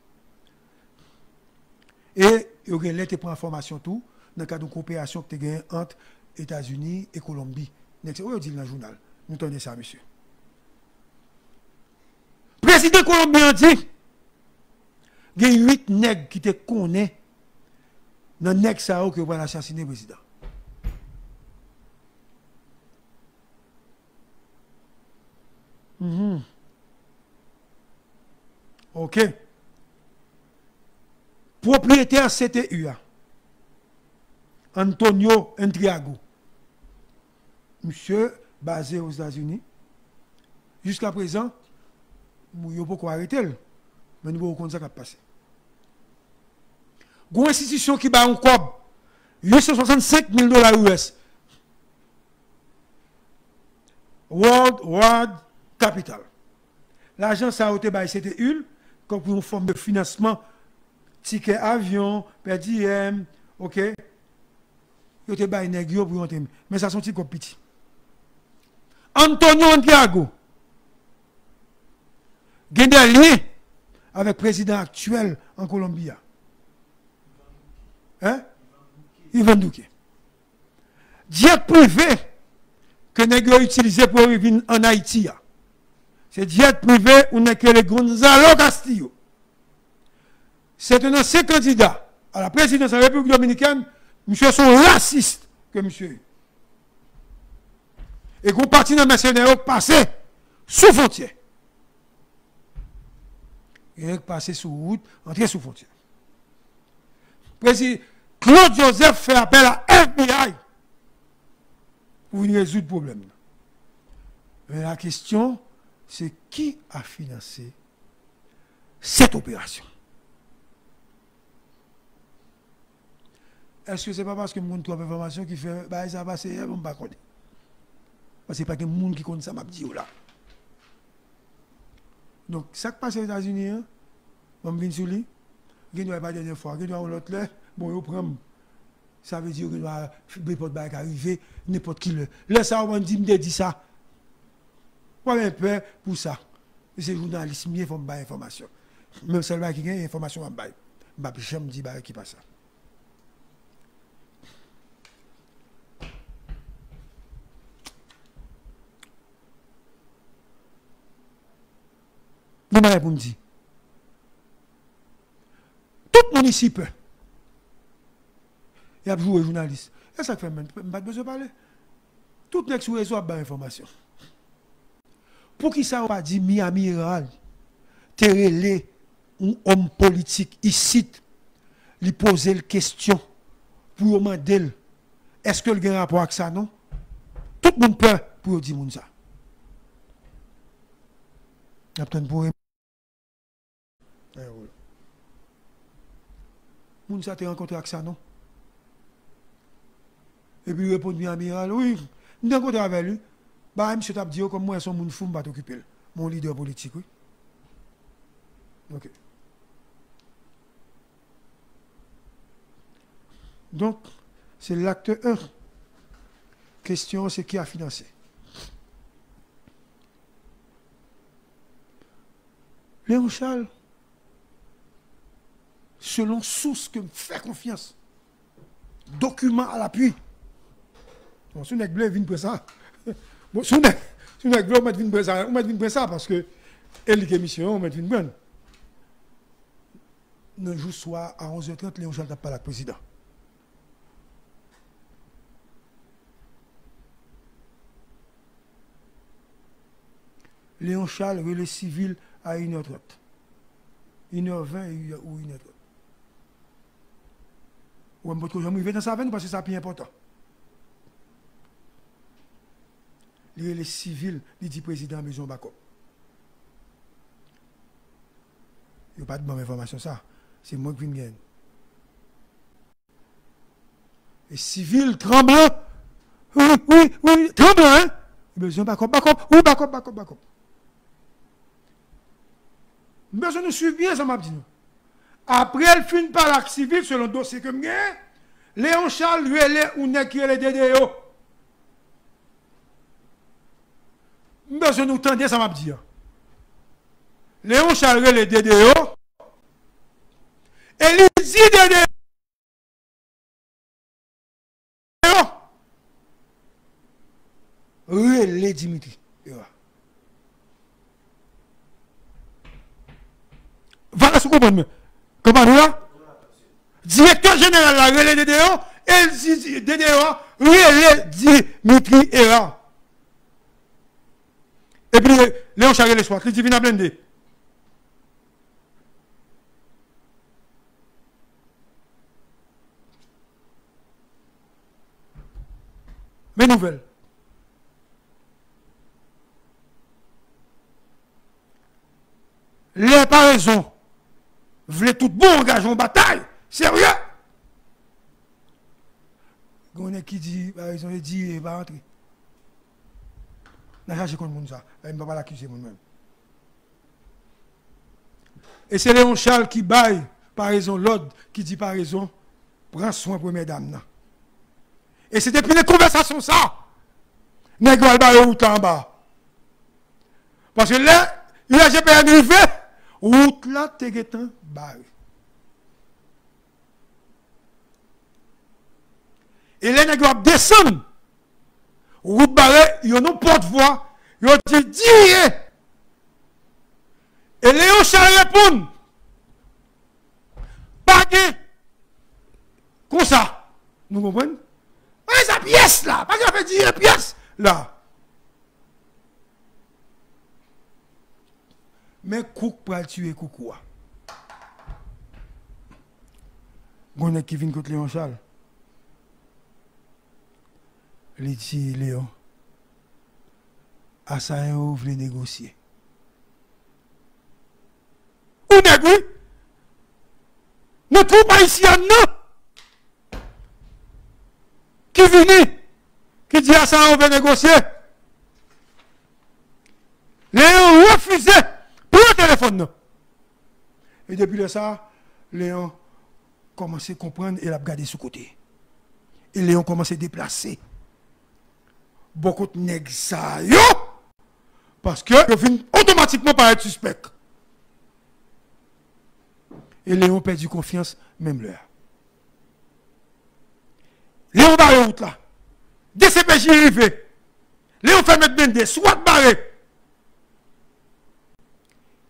Et ils ont prendre information tout dans le cadre de coopération que tu as entre États-Unis et Colombie. C'est ce dit dans le journal. Nous tenons ça, monsieur. Le président colombien dit il y a 8 nègres qui te connaissent dans le nègre ça qui va assassiner le président. OK. Propriétaire CTU, Antonio Entriago, monsieur basé aux États-Unis. Jusqu'à présent, nous ne pouvons pas arrêter, mais nous ne pouvons pas passer. Une institution qui bat un cob, 865 000 $ US. World Capital. L'argent, ça a été baillé, c'était une, comme pour une forme de financement, ticket avion, per diem, ok? Il était baillé négio pour un mais ça sont petit comme petit. Antonio Santiago, il y a des liens avec le président actuel en Colombie. Hein? Ivan Duque. Jet privé que nous utilisé pour venir en Haïti. C'est jet privé où nous avons le Gonzalo Castillo. C'est un ancien candidat à la présidence de la République dominicaine. Monsieur sont racistes que monsieur. Et qu'on partit dans mercenaires passer sous frontière. Et passer sous route, entrer sous frontière. Président Claude Joseph fait appel à FBI pour venir résoudre le problème. Mais la question, c'est qui a financé cette opération? Est-ce que ce n'est pas parce que nous avons trop d'informations qui fait bah, ça passe, on ne pas connaître. Parce que ce n'est pas que le monde qui connaît ça, m'a dit là. Donc, ça qui passe aux États-Unis, on vient sur lui, il n'y a pas la dernière fois, il y a l'autre là, bon, il prend. Ça veut dire qu'il doit n'importe qui arriver, n'importe qui le. Là, ça, on dit ça. Moi, j'ai peur pour ça. C'est journaliste, il faut me donner information. Même celle-là qui a information, je ne sais pas qui passe ça. Vous m'avez pour me dire. Tout le monde ici peut. Il y a joué journaliste. Et ça fait même pas besoin de parler. Tout le monde sur le réseau a des informations. Pour qui ça n'a pas dit mi-amiral, terrelé un homme politique ici, lui poser la question pour demander est-ce que le a un rapport avec ça, non? Tout le monde peut pour dire ça. Pour Mounsa te rencontré avec ça, non? Et puis il répond bien amiral, oui, je suis rencontré avec lui. Bah, monsieur t'a dit, comme moi, son moun fou, je vais t'occuper. Mon leader politique, oui. Ok. Donc, c'est l'acte 1. Question, c'est qui a financé? Léon Charles, selon source que me fait confiance, document à l'appui. Bon, si on est bleu, vient pour ça. Bon, si on est bleu, on met pour ça. On met pour ça parce que elle qui est mission, on met une bonne. Le jour soir à 11h30, Léon Charles n'a pas le président. Léon Charles, relais civil à 1h30. 1h20 ou 1h30. Ou on peut jamais dans sa veine parce que c'est plus important. Les civils, il dit président Maison Bacop. Il n'y a pas de bonne information, ça. C'est moi qui viens. Et civil tremblant. Oui, tremblant, hein? Maison Bacop. Oui, Bacop. Besoin de suivre bien, ça m'a dit. Après, elle finit par l'acte civil, selon le dossier que je gagne, Léon Charles, lui, elle est ou n'est qui est le DDO. Besoin de nous tendre, ça m'a dit. Léon Charles, le DDO. Et il dit DDO. Relais Dimitri. Voilà ce qu'on comprend. Comment nous là? Directeur général la relais DDO, elle dit DDO, relais Dimitri Era. Et puis, Léon Charles le soir, il dit, viens à blender. Mes nouvelles. Les pas raison. Voulez tout bon engagement en bataille. Sérieux? On est qui dit, par exemple, il dit, il va rentrer. Je ne sais pas contre ça. Je ne vais pas l'accuser moi-même. Et c'est Léon Charles qui baille, par raison, l'ordre qui dit par raison, prends soin première dame. Et c'est depuis les conversations ça. N'est-ce pas route en bas. Parce que là, il a GP arrivé, route là, t'es guettant, barre. Et là, il doit descendre. Route barrée, il y a une porte-voix, il y a dit, et Léon Charles répond, pas comme ça. Nous comprenons? Pas sa pièce là. Pas qu'elle fait 10 pièces là. Mais Cook pour tuer Koukoua. Gonne qui vient contre Léon Charles. Il dit Léon. Assaillant ou voulez négocier. Ou négocier? Nous trouvons pas ici un non. Qui vient? Qui dit Assaillant ou veut négocier? Léon refusé. Pour le téléphone, non. Et depuis ça, Léon commence à comprendre et il a regardé sous côté. Et Léon commence à déplacer. Beaucoup de nègres ça, yo! Parce que ils finissent automatiquement par être suspect. Et Léon perdu confiance, même l'heure. Léon barre route là. DCPJ arrivé. Léon fait mettre des soit barré.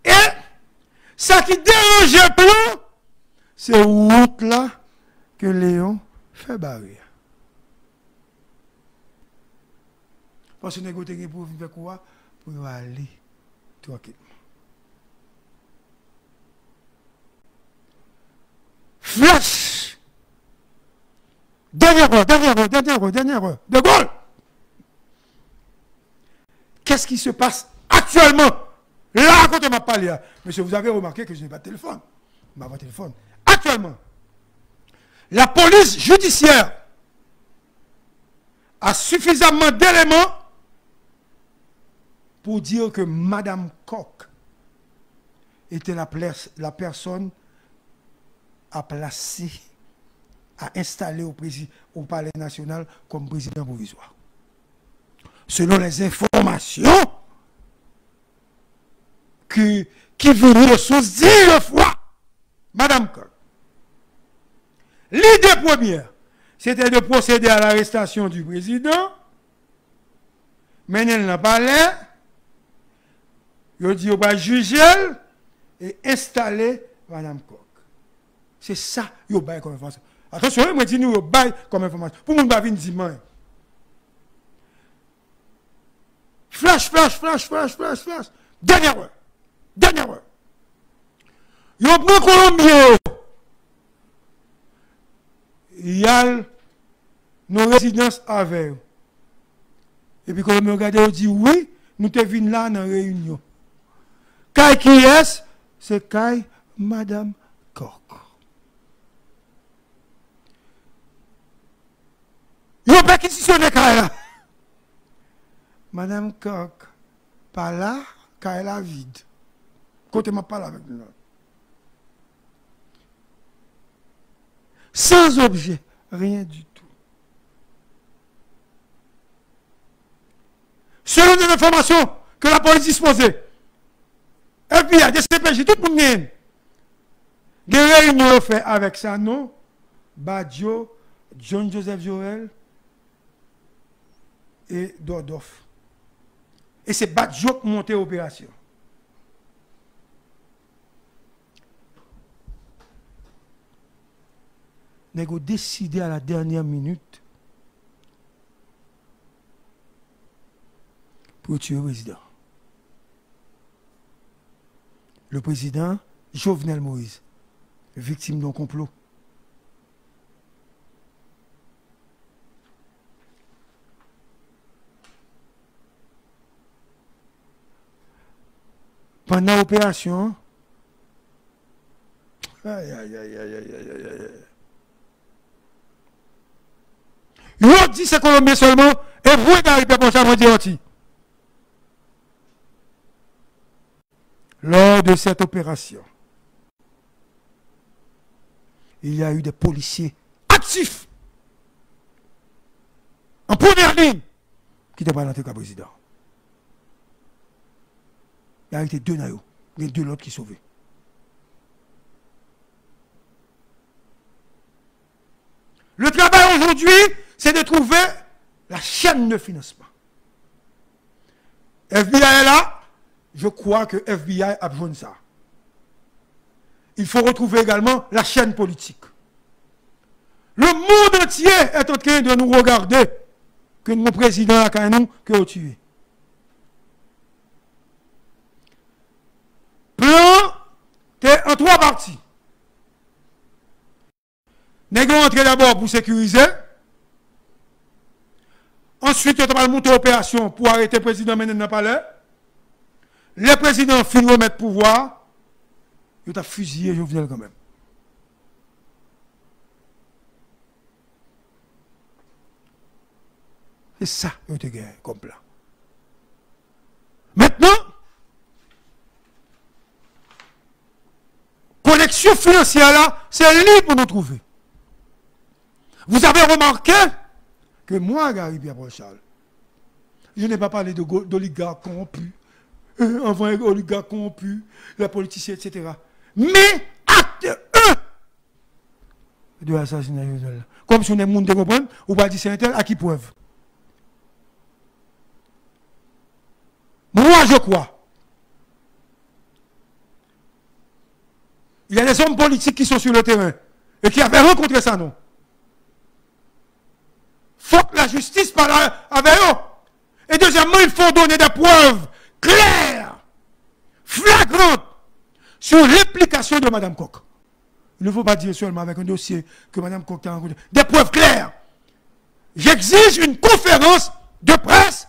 Et ça qui dérange un peu, c'est route là que Léon fait barrer. Parce que nous avons pour faire quoi? Pour aller tranquillement. Flash! Dernière heure. De Gaulle! Qu'est-ce qui se passe actuellement? Là, quand on m'a parlé, monsieur, vous avez remarqué que je n'ai pas de téléphone. Je n'ai pas de téléphone. Actuellement, la police judiciaire a suffisamment d'éléments pour dire que Madame Koch était la personne à placer, à installer au Palais national comme président provisoire. Selon les informations qui venaient de sources 10 fois, Madame Koch. L'idée première, c'était de procéder à l'arrestation du président, mais elle n'a pas l'air. Il dit qu'on va juger et installer Madame Koch. C'est ça qu'il y a comme information. Attention, je dis nous bail comme information. Pour nous, nous dire flash. Dernière heure. Il y a un Colombien. Il y a nos résidences avec. Et puis quand on me regarde, on dit oui, nous te venons là dans la réunion. Kai qui est, c'est Kai Madame Koch. Il n'y a pas qui s'y sonne Kai là. Madame Koch, pas là, Kai la vide. Côté m'a parlé avec nous. Sans objet, rien du tout. Selon les informations que la police disposait, FBI, DCPJ, tout le monde gagne. Des réunions faites avec Sano, Badjo, John Joseph Joel et Dordoff. Et c'est Badjo qui monte l'opération. Nous avons décidé à la dernière minute pour tuer le président. Le président Jovenel Moïse, victime d'un complot. Pendant l'opération, il dit c'est Colombien seulement, et vous n'arrivez pas pour ça, vous dire. Lors de cette opération, il y a eu des policiers actifs en première ligne qui étaient pas dans le président. Il y a été deux naïos, il y a deux autres qui sont sauvés. Le travail aujourd'hui, c'est de trouver la chaîne de financement. FBI est là. Je crois que FBI a besoin de ça. Il faut retrouver également la chaîne politique. Le monde entier est en train de nous regarder que nos présidents a nous que ont tué. Plan, t'es en 3 parties. Nous allons entrer d'abord pour sécuriser. Ensuite, on va monter opération pour arrêter le président Menen dans le palais. Le président finit de remettre pouvoir. Il a fusillé Jovenel quand même. C'est ça que tu as comme plan. Maintenant, connexion financière là, c'est libre pour nous trouver. Vous avez remarqué que moi, Gary Pierre-Paul Charles, je n'ai pas parlé d'oligarques corrompus, enfin oligarques corrompus, la politiciens, etc. Mais acte 1 de l'assassinat de Jovenel. Comme si on est monde de comprendre, ou pas dire c'est un tel, à qui preuve? Moi, je crois. Il y a des hommes politiques qui sont sur le terrain et qui avaient rencontré ça, non? Faut que la justice parle avec eux. Et deuxièmement, il faut donner des preuves claires, flagrantes, sur l'implication de Mme Koch. Il ne faut pas dire seulement avec un dossier que Mme Koch a rencontré. Des preuves claires. J'exige une conférence de presse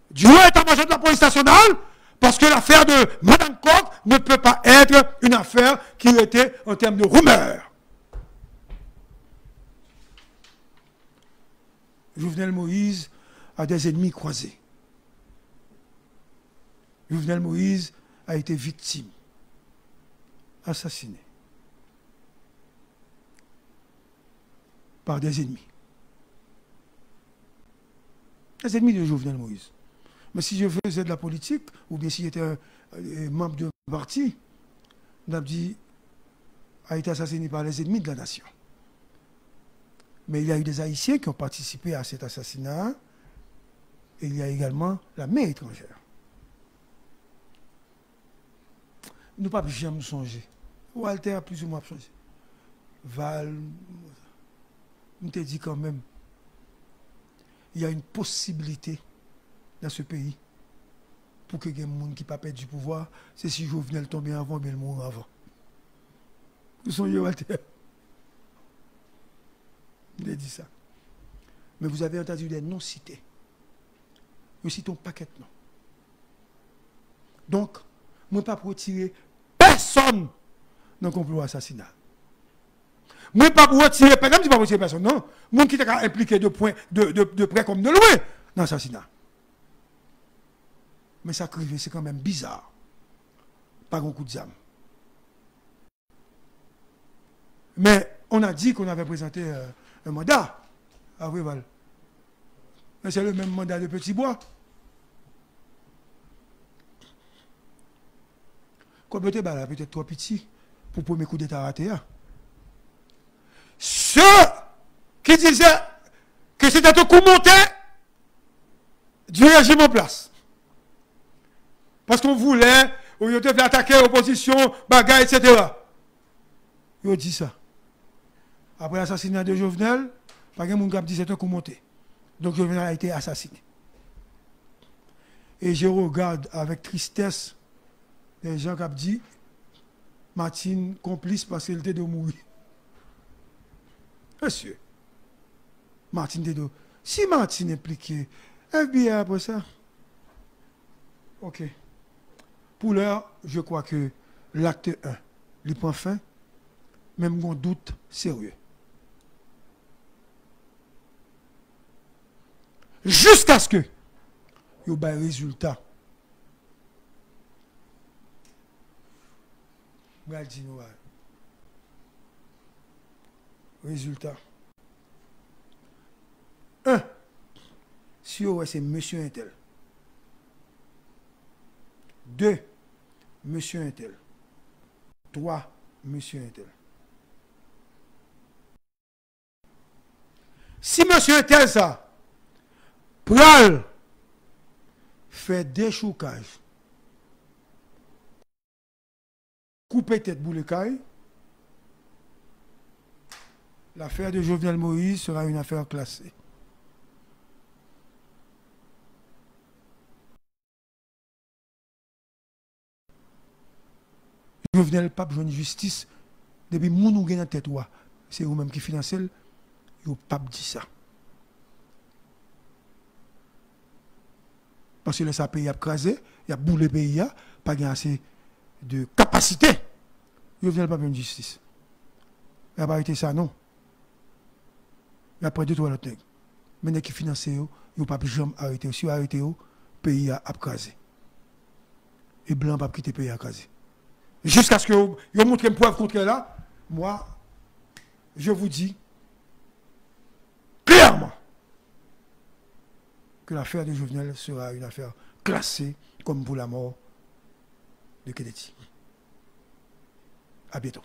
du haut état-major de la police nationale, parce que l'affaire de Mme Koch ne peut pas être une affaire qui était en termes de rumeur. Jovenel Moïse a des ennemis croisés. Jovenel Moïse a été victime, assassiné par des ennemis. Les ennemis de Jovenel Moïse. Mais si je faisais de la politique, ou bien si j'étais un membre d'un parti, Nabdi a été assassiné par les ennemis de la nation. Mais il y a eu des Haïtiens qui ont participé à cet assassinat, et il y a également la main étrangère. Nous ne pouvons pas jamais songer. Walter a plus ou moins changé. Val, on te dit quand même, il y a une possibilité dans ce pays pour que les gens qui ne pas perdre du pouvoir, c'est si Jovenel tombe avant, mais il mourra avant. Vous songez, Walter? Il a dit ça. Mais vous avez entendu des noms cités. Nous citons un paquet de noms. Donc, moi, pas pour retirer personne dans le complot assassinat. Moi, pas pour retirer personne, je ne pas pour retirer personne, non. Moi qui est impliqué de près comme de loin dans l'assassinat. Mais ça crive, c'est quand même bizarre. Pas un coup de zame. Mais on a dit qu'on avait présenté un mandat à Rival. Mais c'est le même mandat de Petit Bois. Comme peut-être trop petit pour le premier coup d'État raté. Ceux qui disaient que c'était un coup monté du régime en place. Parce qu'on voulait, on était fait attaquer l'opposition, bagaille, etc. Ils ont dit ça. Après l'assassinat de Jovenel, pas de monde qui a dit que c'était un coup monté. Donc Jovenel a été assassiné. Et je regarde avec tristesse les gens qui ont dit Martine complice parce qu'elle était de mourir. Monsieur, Martine Dedo, si Martine est impliquée, FBI après ça. Ok. Pour l'heure, je crois que l'acte 1, il prend fin, même un doute sérieux. Jusqu'à ce que il y ait un résultat. Résultat. 1. Si c'est monsieur Intel. 2. Monsieur Intel. 3. Monsieur Intel. Si monsieur Intel ça, pral fait des choucages, couper tête boule caille, L'affaire de Jovenel Moïse sera une affaire classée. Jovenel pas besoin de justice. Depuis moun ou gen en tête, c'est vous-même qui financez, vous pas dit ça. Parce que le pays a crasé, il a boulé le pays, pas assez de capacité. Jovenel pas besoin de justice. Il n'a pas été ça, non. Il a pris 2-3 autres nègres. Mais qui financent, il n'a pas jamais arrêté. Si vous arrêtez, le pays a crasé. Et blanc n'a pas quitté le pays à craser. Jusqu'à ce que vous montrez une preuve contre là, moi, je vous dis clairement que l'affaire de Jovenel sera une affaire classée comme pour la mort de Kennedy. À bientôt.